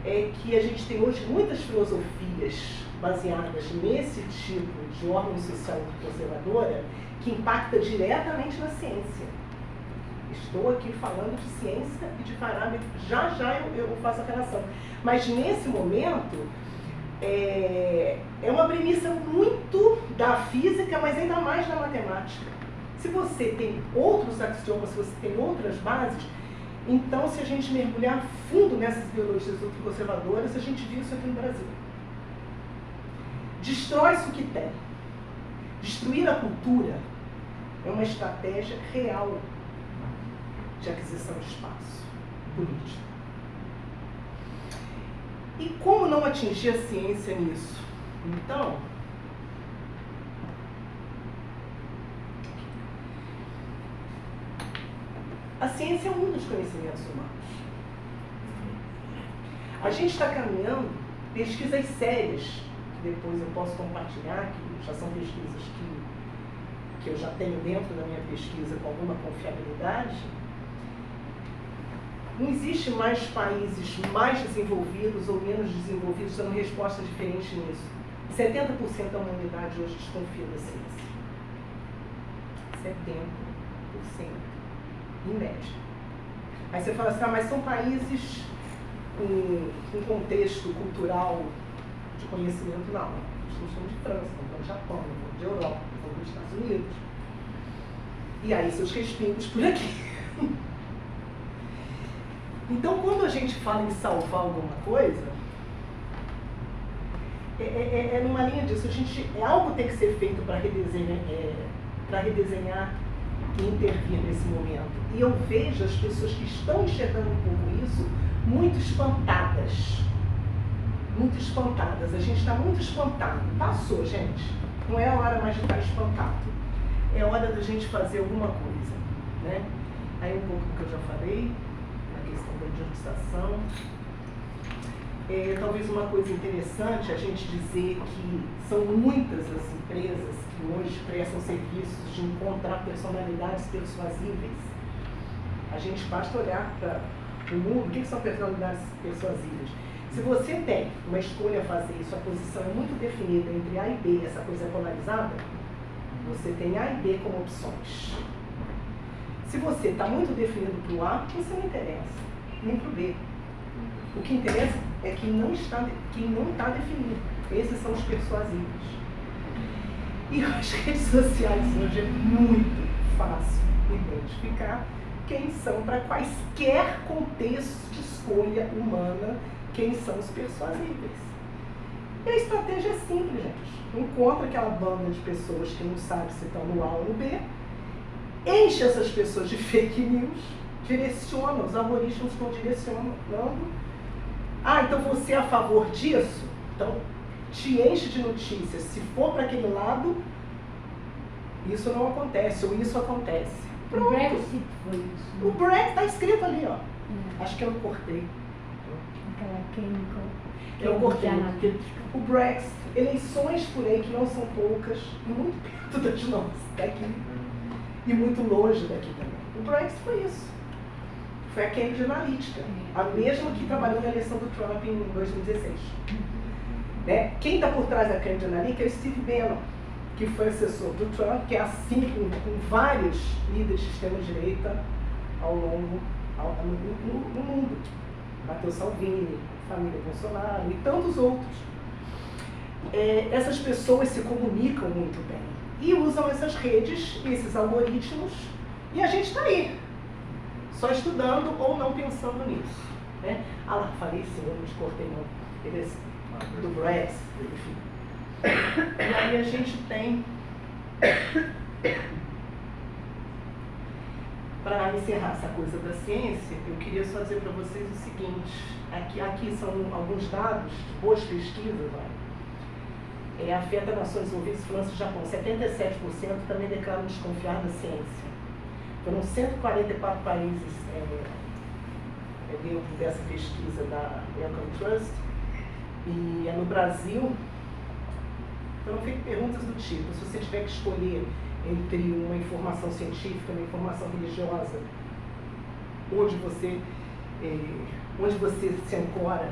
é que a gente tem hoje muitas filosofias baseadas nesse tipo de ordem social conservadora que impacta diretamente na ciência. Estou aqui falando de ciência e de parâmetros, já eu faço a relação. Mas nesse momento, é uma premissa muito da física, mas ainda mais da matemática. Se você tem outros axiomas, se você tem outras bases, então se a gente mergulhar fundo nessas ideologias ultraconservadoras, a gente viu isso aqui no Brasil. Destrói-se o que tem. Destruir a cultura é uma estratégia real de aquisição de espaço político. E como não atingir a ciência nisso? Então, a ciência é um dos conhecimentos humanos. A gente está caminhando pesquisas sérias, que depois eu posso compartilhar, que já são pesquisas que eu já tenho dentro da minha pesquisa com alguma confiabilidade. Não existe mais países mais desenvolvidos ou menos desenvolvidos dando resposta diferente nisso. 70% da humanidade hoje desconfia da ciência. 70%, em média. Aí você fala assim, mas são países com contexto cultural de conhecimento, não. Estamos falando de França, estamos falando de Japão, estamos falando de Europa, estamos falando dos Estados Unidos. E aí seus respingos por aqui. Então, quando a gente fala em salvar alguma coisa, é numa linha disso. Algo tem que ser feito para redesenhar e intervir nesse momento. E eu vejo as pessoas que estão enxergando um pouco isso muito espantadas. Muito espantadas. A gente está muito espantado. Passou, gente. Não é a hora mais de estar espantado. É hora da gente fazer alguma coisa. Né? Aí um pouco do que eu já falei, na questão da idiotização. Talvez uma coisa interessante a gente dizer que são muitas as empresas que hoje prestam serviços de encontrar personalidades persuasíveis. A gente basta olhar para o mundo, o que são personalidades persuasíveis? Se você tem uma escolha a fazer e sua posição é muito definida entre A e B, essa coisa é polarizada, Você tem A e B como opções. Se você está muito definido para o A, você não interessa, nem para o B. O que interessa é quem não está definido. Esses são os persuasivos. E as redes sociais hoje é muito fácil identificar quem são, para quaisquer contexto de escolha humana, quem são os persuasíveis. E a estratégia é simples, gente. Encontra aquela banda de pessoas que não sabe se estão no A ou no B, enche essas pessoas de fake news, direciona, os algoritmos estão direcionando. Ah, então você é a favor disso? Então, te enche de notícias. Se for para aquele lado, isso não acontece, ou isso acontece. Pronto. O Brexit foi isso. O Brexit está escrito ali, ó. Acho que eu não cortei. Aquela chemical. Eu cortei. O Brexit, eleições por aí que não são poucas, muito perto das nossas, daqui. E muito longe daqui também. O Brexit foi isso. Foi a Cambridge Analytica, a mesma que trabalhou na eleição do Trump em 2016. Né? Quem está por trás da Cambridge Analytica é o Steve Bannon, que foi assessor do Trump, que é assim com vários líderes de extrema-direita ao longo no mundo. Matteo Salvini, família Bolsonaro e tantos outros. Essas pessoas se comunicam muito bem e usam essas redes, esses algoritmos, e a gente está aí, só estudando ou não pensando nisso. Né? Ah lá, falei sim, eu não te cortei não. Do Brexit, enfim. E aí a gente tem, para encerrar essa coisa da ciência, eu queria só dizer para vocês o seguinte, aqui são alguns dados, boas pesquisas, afeta Nações Unidas, França e Japão, 77% também declaram desconfiar da ciência. Foram 144 países dentro dessa pesquisa da Wellcome Trust, e no Brasil foram feitas perguntas do tipo, se você tiver que escolher entre uma informação científica e uma informação religiosa, onde você se ancora,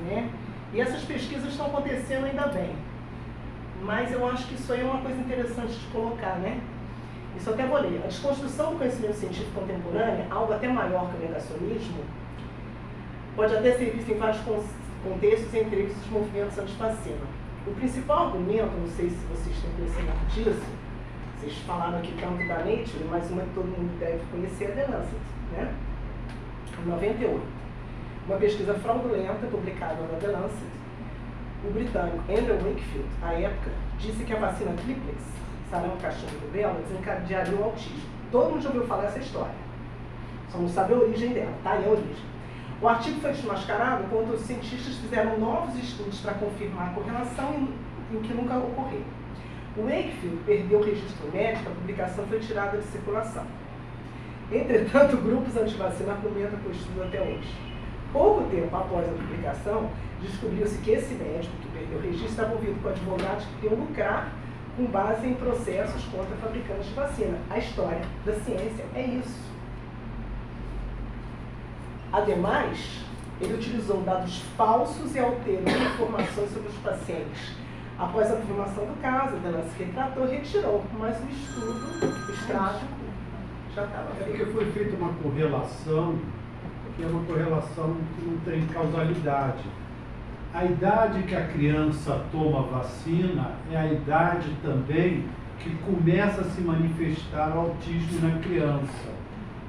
né? E essas pesquisas estão acontecendo ainda bem, mas eu acho que isso aí é uma coisa interessante de colocar, né? Isso eu até vou ler. A desconstrução do conhecimento científico contemporâneo, algo até maior que o negacionismo, pode até ser visto em vários contextos, entre eles os movimentos antivacina. O principal argumento, não sei se vocês têm conhecimento disso, vocês falaram aqui tanto da Nature, mas uma que todo mundo deve conhecer é a The Lancet, né? Em 98. Uma pesquisa fraudulenta publicada na The Lancet, o britânico Andrew Wakefield, à época, disse que a vacina triplex, sarampo, cachumba e rubéola, desencadearia o autismo. Todo mundo já ouviu falar essa história. Só não sabe a origem dela, tá? E a origem. O artigo foi desmascarado quando os cientistas fizeram novos estudos para confirmar a correlação e o que nunca ocorreu. O Wakefield perdeu o registro médico, a publicação foi tirada de circulação. Entretanto, grupos antivacina argumentam com o estudo até hoje. Pouco tempo após a publicação, descobriu-se que esse médico que perdeu o registro estava envolvido com advogados que queriam lucrar com base em processos contra fabricantes de vacina. A história da ciência é isso. Ademais, ele utilizou dados falsos e alterou informações sobre os pacientes. Após a confirmação do caso, ela se retratou e retirou, mas o estudo, o extrato, já estava feito. É porque foi feita uma correlação, que é uma correlação que não tem causalidade. A idade que a criança toma vacina é a idade também que começa a se manifestar o autismo na criança.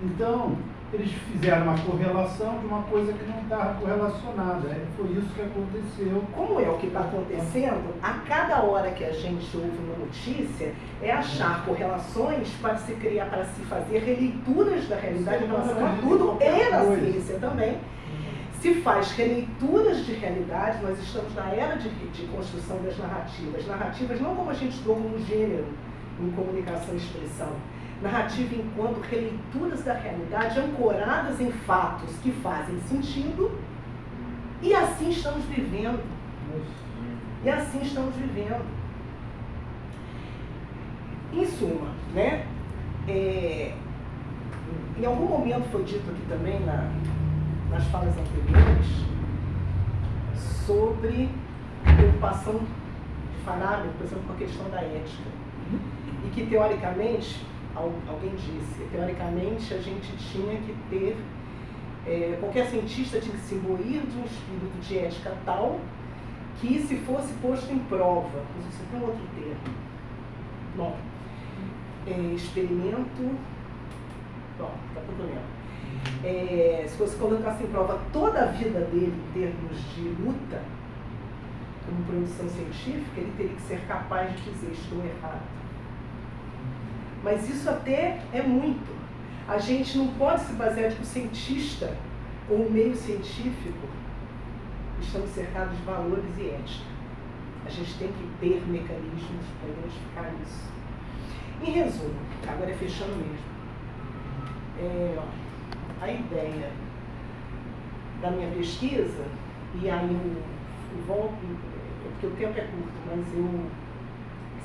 Então, eles fizeram uma correlação de uma coisa que não estava correlacionada. Foi isso que aconteceu. Como é o que está acontecendo, a cada hora que a gente ouve uma notícia, é achar correlações para se criar, para se fazer releituras da realidade em relação a tudo e na ciência também. Se faz releituras de realidade, nós estamos na era de construção das narrativas. Narrativas não como a gente estudou como gênero em comunicação e expressão. Narrativa enquanto releituras da realidade ancoradas em fatos que fazem sentido, e assim estamos vivendo. E assim estamos vivendo. Em suma, né? Em algum momento foi dito aqui também nas falas anteriores sobre a preocupação de Farabi, por exemplo, com a questão da ética. E que, teoricamente, alguém disse, teoricamente a gente tinha que ter, qualquer cientista tinha que se imbuir de um espírito de ética tal que, se fosse posto em prova, mas isso tem um outro termo, bom, experimento, bom, daqui a pouco eu lembro. Se fosse colocasse em prova toda a vida dele em termos de luta, como produção científica, ele teria que ser capaz de dizer estou errado. Mas isso até é muito. A gente não pode se basear tipo cientista ou um meio científico. Estamos cercados de valores e ética. A gente tem que ter mecanismos para identificar isso. Em resumo, agora é fechando mesmo. A ideia da minha pesquisa, e aí eu volto, porque o tempo é curto, mas eu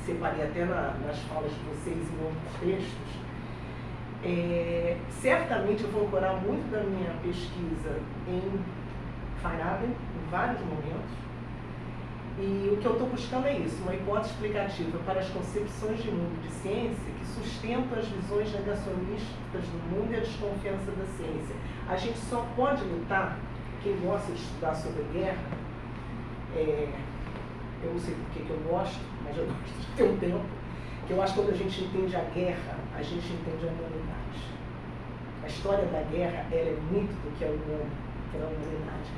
separei até nas falas de vocês em outros textos, certamente eu vou ancorar muito da minha pesquisa em Feyerabend, em vários momentos, e o que eu estou buscando é isso, uma hipótese explicativa para as concepções de mundo de ciência que sustentam as visões negacionistas do mundo e a desconfiança da ciência. A gente só pode lutar, quem gosta de estudar sobre guerra, eu não sei por que eu gosto, mas eu gosto de ter um tempo, que eu acho que quando a gente entende a guerra, a gente entende a humanidade. A história da guerra, ela é muito do que é humano, que é a humanidade.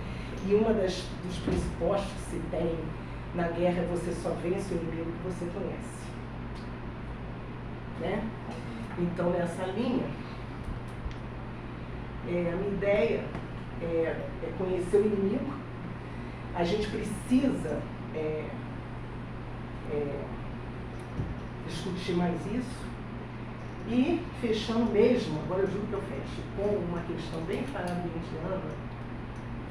E uma dos pressupostos que se tem na guerra é você só vence o inimigo que você conhece. Né? Então, nessa linha, a minha ideia é conhecer o inimigo. A gente precisa discutir mais isso. E, fechando mesmo, agora eu juro que eu fecho, com uma questão bem farabiantiana,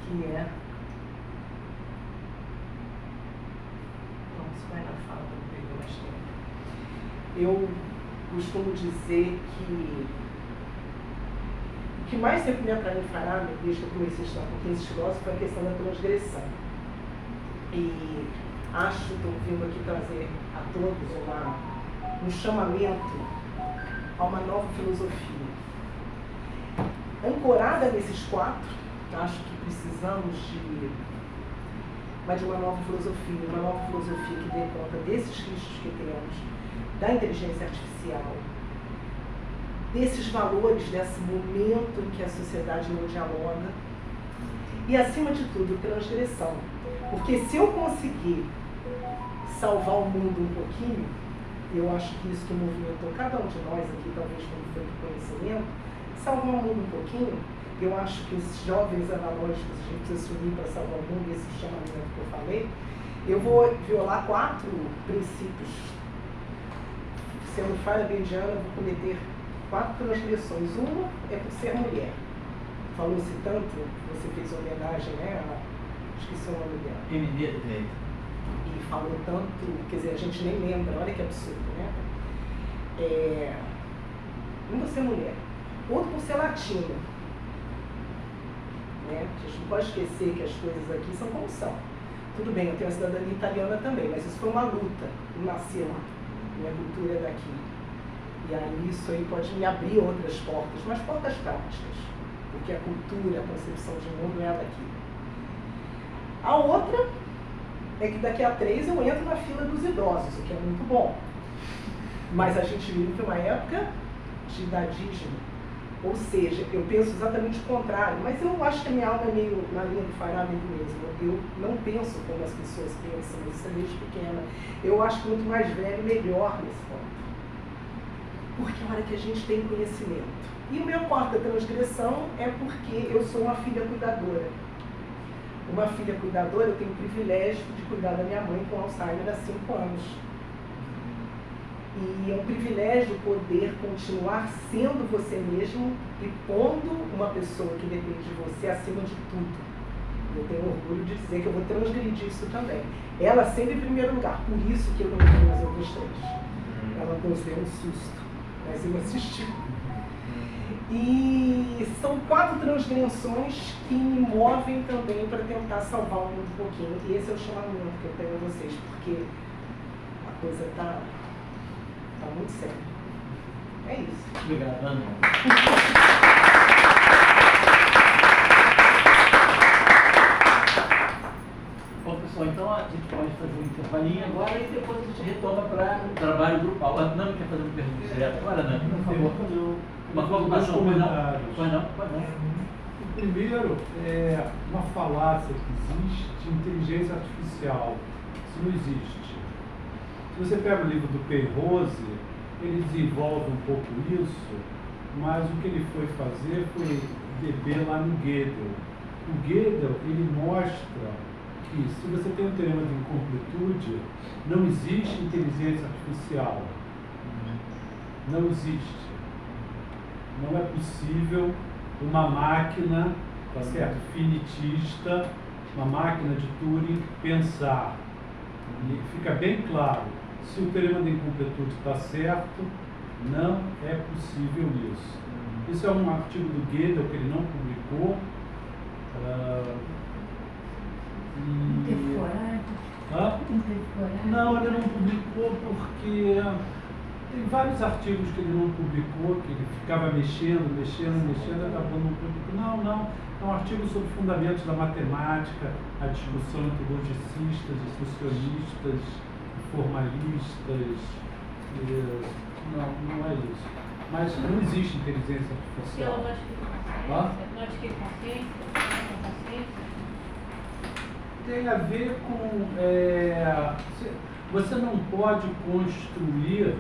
que é... Não, isso vai na fala, não perder mais tempo. Eu costumo dizer que o que mais sempre me atraiu em Feyerabend, desde que eu comecei a estudar com esses filósofos, foi a questão da transgressão. E acho que estou vindo aqui trazer a todos um chamamento a uma nova filosofia. Ancorada nesses quatro, acho que precisamos de uma nova filosofia que dê conta desses riscos que temos, da inteligência artificial, desses valores, desse momento em que a sociedade não dialoga, e, acima de tudo, transgressão. Porque se eu conseguir salvar o mundo um pouquinho, eu acho que isso que movimentou cada um de nós aqui, talvez como foi do conhecimento, salvar o mundo um pouquinho, eu acho que os jovens analógicos, a gente precisa se unir para salvar o mundo, esse chamamento que eu falei, eu vou violar 4 princípios. Sendo feyerabendiana, eu vou cometer 4 transgressões. Uma é por ser mulher. Falou-se tanto, você fez homenagem, né? Esqueci o nome dela. Emineta Direito. E falou tanto, quer dizer, a gente nem lembra, olha que absurdo, né? Um por ser mulher, outro por ser latina. Né? A gente não pode esquecer que as coisas aqui são como são. Tudo bem, eu tenho a cidadania italiana também, mas isso foi uma luta, eu nasci lá, minha cultura é daqui. E aí isso aí pode me abrir outras portas, mas portas práticas, porque a cultura, a concepção de mundo é a daqui. A outra é que daqui a 3 eu entro na fila dos idosos, o que é muito bom. Mas a gente vive uma época de idadismo. Ou seja, eu penso exatamente o contrário, mas eu acho que a minha alma é meio na linha do Feyerabend mesmo. Eu não penso como as pessoas pensam, isso é desde pequena. Eu acho que muito mais velho melhor nesse ponto. Porque é a hora que a gente tem conhecimento. E o meu quarta transgressão é porque eu sou uma filha cuidadora. Uma filha cuidadora, eu tenho o privilégio de cuidar da minha mãe com Alzheimer há 5 anos. E é um privilégio poder continuar sendo você mesmo e pondo uma pessoa que depende de você acima de tudo. Eu tenho orgulho de dizer que eu vou transgredir isso também. Ela sempre em primeiro lugar, por isso que eu não tenho as outras 3. Ela nos deu um susto, mas eu assisti. E são 4 transgressões que me movem também para tentar salvar o mundo um pouquinho. E esse é o chamamento que eu tenho a vocês, porque a coisa está Tá muito sério. É isso. Obrigado, Ana. Bom, pessoal, então a gente pode fazer um intervalinho agora e depois a gente retoma para o trabalho grupal. A Nami quer fazer uma pergunta direta agora, Nami? Por favor. Uma colocação, pois não? Pois não? Pois não. O primeiro é uma falácia que existe de inteligência artificial. Isso não existe. Se você pega o livro do Penrose, ele desenvolve um pouco isso, mas o que ele foi fazer foi beber lá no Gödel. O Gödel, ele mostra que se você tem um teorema de incompletude, não existe inteligência artificial. Não existe. Não é possível uma máquina, tá certo, finitista, uma máquina de Turing pensar. E fica bem claro, se o teorema de incompletude está certo, não é possível isso. Isso é um artigo do Gödel que ele não publicou. Não, ele não publicou porque tem vários artigos que ele não publicou, que ele ficava mexendo, acabou não publicando. Não. É um artigo sobre fundamentos da matemática, a discussão entre logicistas e socialistas, formalistas. Não é isso. Mas não existe inteligência artificial. Não adquire consciência? Tem a ver com... você não pode construir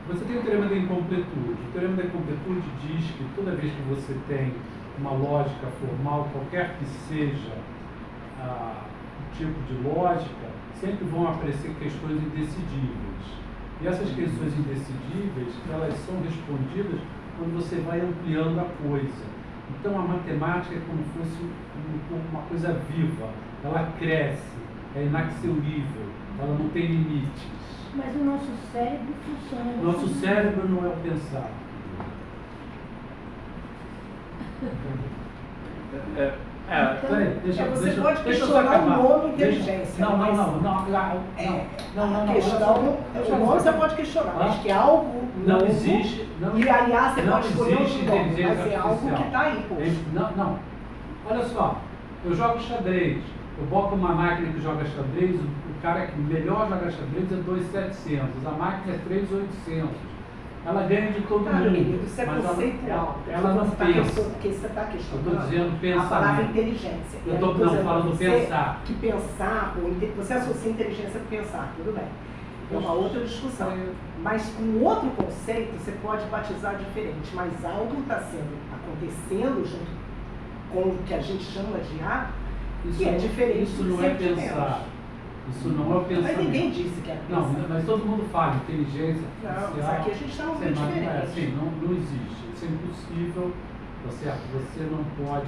Você tem o teorema da incompletude. O teorema da incompletude diz que toda vez que você tem uma lógica formal, qualquer que seja o tipo de lógica, sempre vão aparecer questões indecidíveis. E essas questões indecidíveis, elas são respondidas quando você vai ampliando a coisa. Então a matemática é como se fosse uma coisa viva, ela cresce, é inaxionível, ela não tem limites. Mas o nosso cérebro funciona. Nosso cérebro não é o pensar. Você pode questionar o nome inteligência. Não. A questão, o nome você pode questionar, mas que é algo não novo, existe. E aliás, você pode escolher existe outro nome, inteligência mas é algo que está aí, poxa. Não. Olha só, eu jogo xadrez. Eu boto uma máquina que joga xadrez, o cara que melhor joga xadrez é 2.700, a máquina é 3.800. Ela ganha de todo mundo. Querido, isso é mas conceitual. Ela não pensa. Porque você está questionando Eu estou dizendo pensamento. a palavra inteligência. Eu estou falando pensar. Que pensar, você associa inteligência com pensar, tudo bem. É uma outra discussão. Mas com outro conceito, você pode batizar diferente. Mas algo está acontecendo junto com o que a gente chama de A, que é diferente. Isso não é pensar. Isso não é o pensamento. Mas ninguém disse que é pensar. Não, mas todo mundo fala inteligência artificial. Não, mas aqui a gente está muito diferente. Assim, não existe. Isso é impossível, tá certo? Você não pode.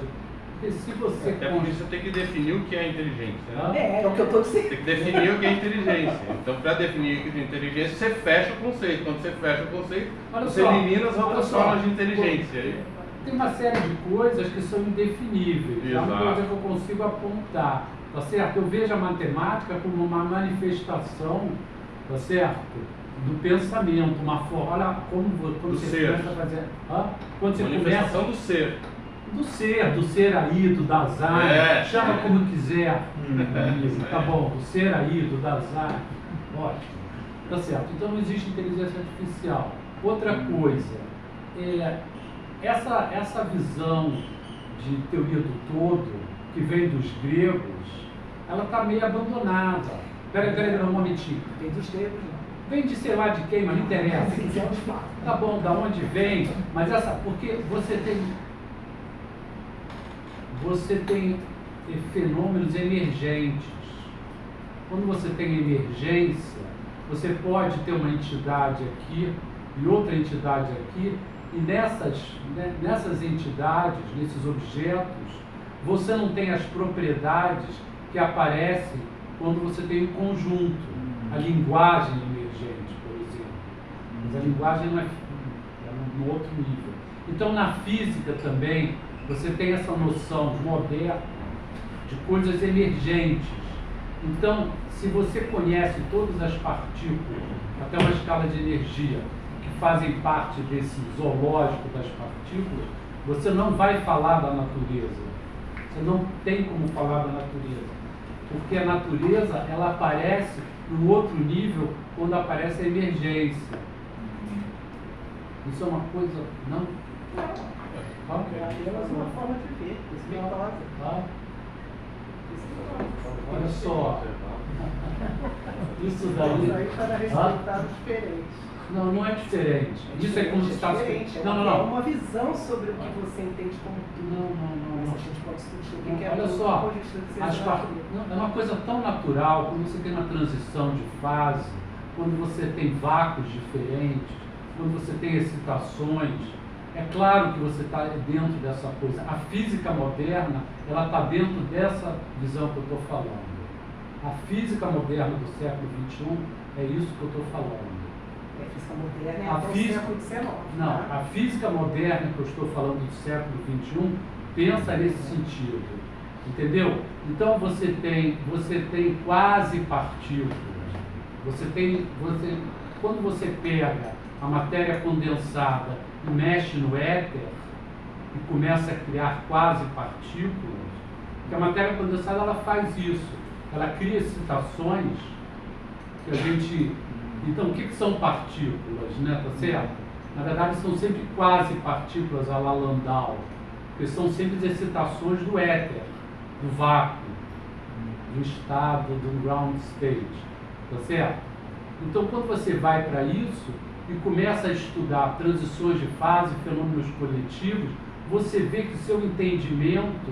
Porque se você. Até porque você tem que definir o que é inteligência. Né? É o que eu estou dizendo. Tem que definir o que é inteligência. Então, para definir o que é inteligência, você fecha o conceito. Quando você fecha o conceito, você elimina as outras formas de inteligência. Tem uma série de coisas que são indefiníveis. É uma coisa que eu consigo apontar. Tá certo? Eu vejo a matemática como uma manifestação, tá certo? Do pensamento, uma forma. Olha como quando você começa a fazer. Quando você manifestação começa, do ser. do ser aí, do Dasein, chama como quiser. Tá bom, do ser aí, do Dasein. Ótimo. Tá certo. Então não existe inteligência artificial. Outra coisa, essa visão de teoria do todo, que vem dos gregos, ela está meio abandonada. Peraí, um momentinho. Vem dos gregos, não. Vem de sei lá de quem, mas não interessa. Se quiser, eu falo. Tá bom, da onde vem, mas porque você tem fenômenos emergentes. Quando você tem emergência, você pode ter uma entidade aqui e outra entidade aqui, e nessas entidades, nesses objetos, você não tem as propriedades que aparecem quando você tem um conjunto. A linguagem emergente, por exemplo. Mas a linguagem não é no outro nível. Então, na física também, você tem essa noção moderna de coisas emergentes. Então, se você conhece todas as partículas, até uma escala de energia, que fazem parte desse zoológico das partículas, você não vai falar da natureza. Você não tem como falar da natureza. Porque a natureza, ela aparece num outro nível quando aparece a emergência. Isso é uma coisa... Não? É apenas uma forma de ver, respeitosa. Tá? Olha só. Isso Isso daí... aí para respeitar o diferente. Não, não é diferente. Isso é como se está... diferente. Não, não, É não. uma visão sobre o que você entende como tudo. Não. Mas a gente pode discutir o que é Olha tudo só, com a gente dizer as par- não, é uma coisa tão natural quando você tem uma transição de fase, quando você tem vácuos diferentes, quando você tem excitações. É claro que você está dentro dessa coisa. A física moderna, ela está dentro dessa visão que eu estou falando. A física moderna do século XXI é isso que eu estou falando. A física moderna é A até o física- século XIX. Não, tá? a física moderna que eu estou falando do século XXI pensa nesse sentido, entendeu? Então você tem quase partículas. Quando você pega a matéria condensada e mexe no éter e começa a criar quase partículas, porque a matéria condensada ela faz isso, ela cria excitações que a gente... Então, o que são partículas, né? Tá certo? Na verdade, são sempre quase partículas a la Landau, porque são sempre excitações do éter, do vácuo, do estado, do ground state, tá certo? Então, quando você vai para isso e começa a estudar transições de fase, fenômenos coletivos, você vê que o seu entendimento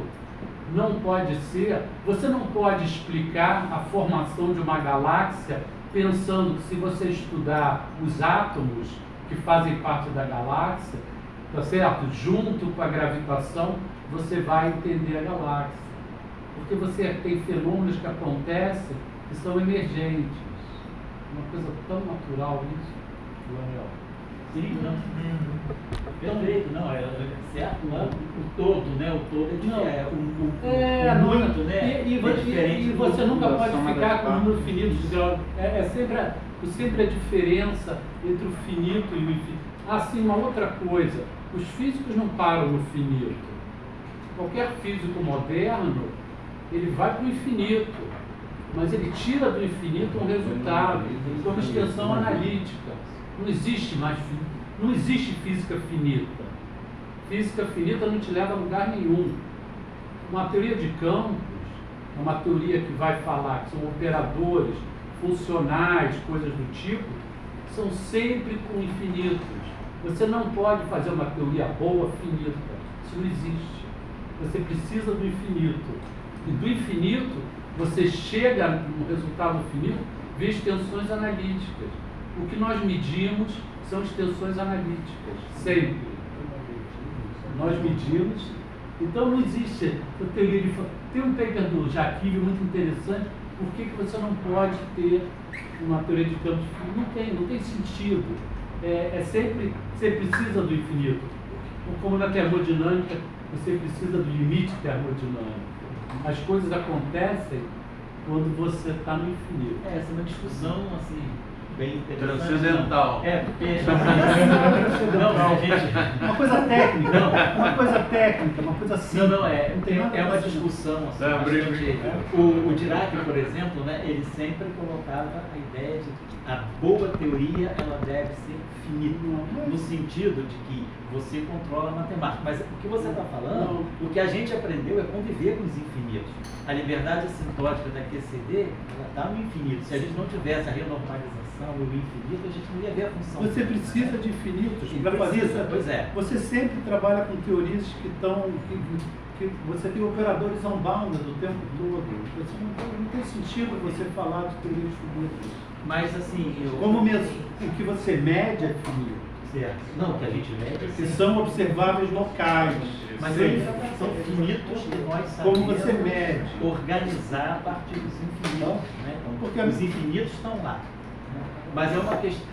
não pode ser, você não pode explicar a formação de uma galáxia pensando que se você estudar os átomos que fazem parte da galáxia, tá certo? Junto com a gravitação, você vai entender a galáxia. Porque você tem fenômenos que acontecem que são emergentes. Uma coisa tão natural isso, Daniel. Sim, não. Perfeito, não, é certo, o todo, né? O todo é diferente. O muito, né? E você nunca pode ficar com o número finito de grau. Sempre a diferença entre o finito e o infinito. Assim, uma outra coisa, os físicos não param no finito. Qualquer físico moderno, ele vai para o infinito, mas ele tira do infinito um resultado, como extensão analítica. Não existe mais não existe física finita. Física finita não te leva a lugar nenhum. Uma teoria de campos é uma teoria que vai falar que são operadores funcionais, coisas do tipo, são sempre com infinitos. Você não pode fazer uma teoria boa finita. Isso não existe. Você precisa do infinito. E do infinito, você chega no resultado finito, vê extensões analíticas. O que nós medimos são extensões analíticas, sempre. Nós medimos, então não existe a teoria de... Tem um paper do Jacques muito interessante, por que você não pode ter uma teoria de campos finita? Não tem sentido. Sempre, você precisa do infinito. Como na termodinâmica, você precisa do limite termodinâmico. As coisas acontecem quando você está no infinito. Essa é uma discussão, assim, bem interessante. Transcendental. Porque... Não, gente... uma coisa técnica, uma coisa simples. Não, é uma discussão, assim, bastante... O Dirac, por exemplo, né, ele sempre colocava a ideia de que a boa teoria, ela deve ser finita, no sentido de que você controla a matemática. Mas o que você está falando, o que a gente aprendeu é conviver com os infinitos. A liberdade assintótica da QCD, ela está no infinito. Se a gente não tivesse a renormalização e o infinito, a gente não ia ver a função. Você precisa de infinitos para fazer Precisa, isso. pois é. Você sempre trabalha com teorias que estão... Que você tem operadores unbounded o tempo todo. Não tem sentido você falar de teorias finitas. Mas assim, Como mesmo, o que você mede é finito. Certo. Não, o que a gente mede Que são observáveis locais. Mas Sim. eles são finitos e nós sabemos Como você mede. organizar a partir dos infinitos. Né? Então, Porque os infinitos estão lá. Né? Mas é uma questão.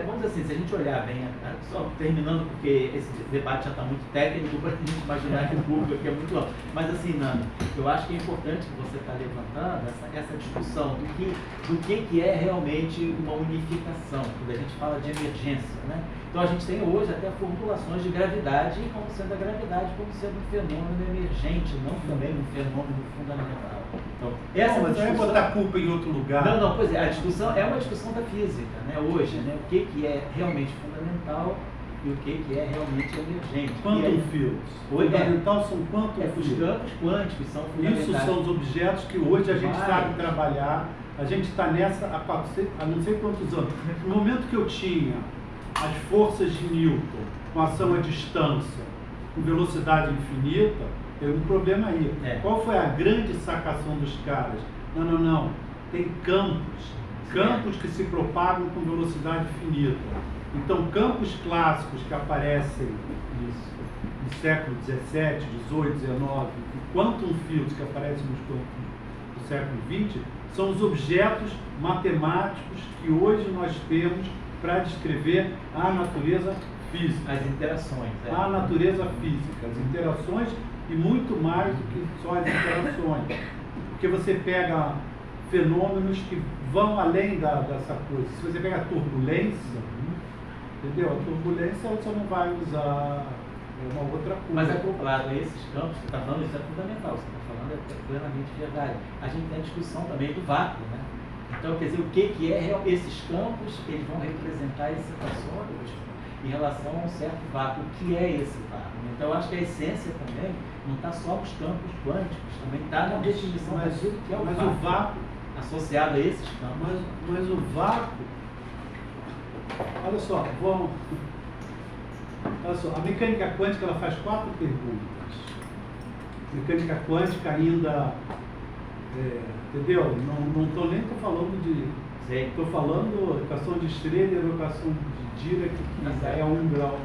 vamos dizer assim, se a gente olhar bem, só terminando, porque esse debate já está muito técnico para a gente imaginar que o público aqui é muito longo. Mas assim, Nando, eu acho que é importante que você está levantando essa discussão do que é realmente uma unificação, quando a gente fala de emergência, né? Então a gente tem hoje até formulações de gravidade como sendo a gravidade como sendo um fenômeno emergente, não também um fenômeno fundamental. Então, essa Mas vai botar a culpa em outro lugar. Não, pois é, a discussão é uma discussão da física, né? Hoje, né? O que é realmente fundamental e o que é realmente emergente. Quantum fields. Fundamental são quantum Os fields. campos quânticos são fundamentais. Isso são os objetos que hoje a gente Vai. sabe trabalhar. A gente está nessa há não sei quantos anos. No momento que eu tinha as forças de Newton com ação à distância, com velocidade infinita, tem um problema aí. Qual foi a grande sacação dos caras? Não. Tem campos que se propagam com velocidade infinita. Então, campos clássicos que aparecem no século XVII, XVIII, XIX, e quantum fields que aparecem nos campos do século XX, são os objetos matemáticos que hoje nós temos para descrever a natureza física. As interações. A natureza física, as interações e muito mais do que só as interações. Porque você pega fenômenos que vão além dessa coisa. Se você pega a turbulência, entendeu? A turbulência você não vai usar uma outra coisa. Mas acoplado a esses campos que você está falando, isso é fundamental. Você está falando é plenamente verdade. A gente tem a discussão também do vácuo, né? Então, quer dizer, o que é esses campos, eles vão representar excitações em relação a um certo vácuo. O que é esse vácuo? Então, eu acho que a essência também não está só nos campos quânticos, também está na definição daquilo que é o vácuo. Mas o vácuo, associado a esses campos. Mas o vácuo, olha só, a mecânica quântica ela faz 4 perguntas. Mecânica quântica ainda, entendeu? Não estou nem falando de... Estou falando equação de Schrödinger, equação de Dirac, que é 1 grau.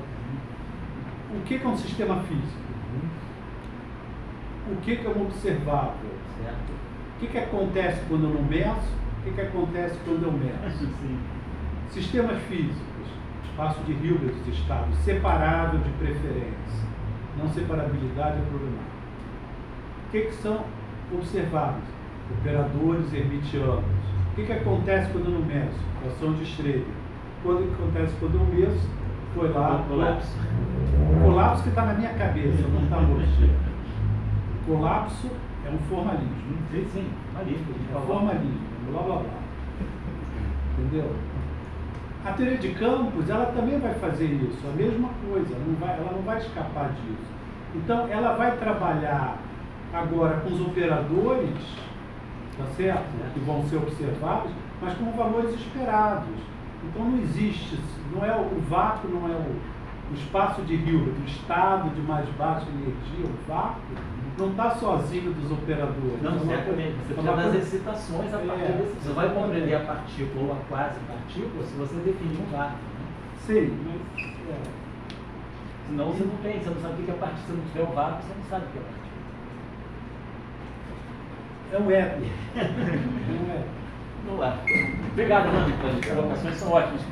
O que é um sistema físico? O que é um observável? Certo. O que acontece quando eu não meço? O que acontece quando eu meço? Sim. Sistemas físicos, espaço de Hilbert dos estados, separável de preferência. Não separabilidade é problemática. O que são observáveis? Operadores hermitianos. O que acontece quando eu não meço? Equação de Schrödinger. Quando acontece quando eu meço? Foi lá. Colapso. O colapso que está na minha cabeça, não está no objeto. O colapso é um formalismo. Sim, formalismo. É formalismo, blá blá blá. Entendeu? A teoria de campos, ela também vai fazer isso, a mesma coisa, ela não vai escapar disso. Então, ela vai trabalhar agora com os operadores, tá certo? Que vão ser observados, mas com valores esperados. Então, não existe, o vácuo não é o espaço de Hilbert, o estado de mais baixa energia, o vácuo, não está sozinho dos operadores. Não, certamente. Você precisa das excitações a partir desse. Você vai compreender a partícula ou a quase partícula se você definir um vácuo. Né? Sim, mas... Senão você não tem, você não sabe o que é partícula. Se não tiver o vácuo, você não sabe o que é partícula. É um éter. É um éter. Vamos lá. Obrigado, Nando, pelas colocações, são ótimas.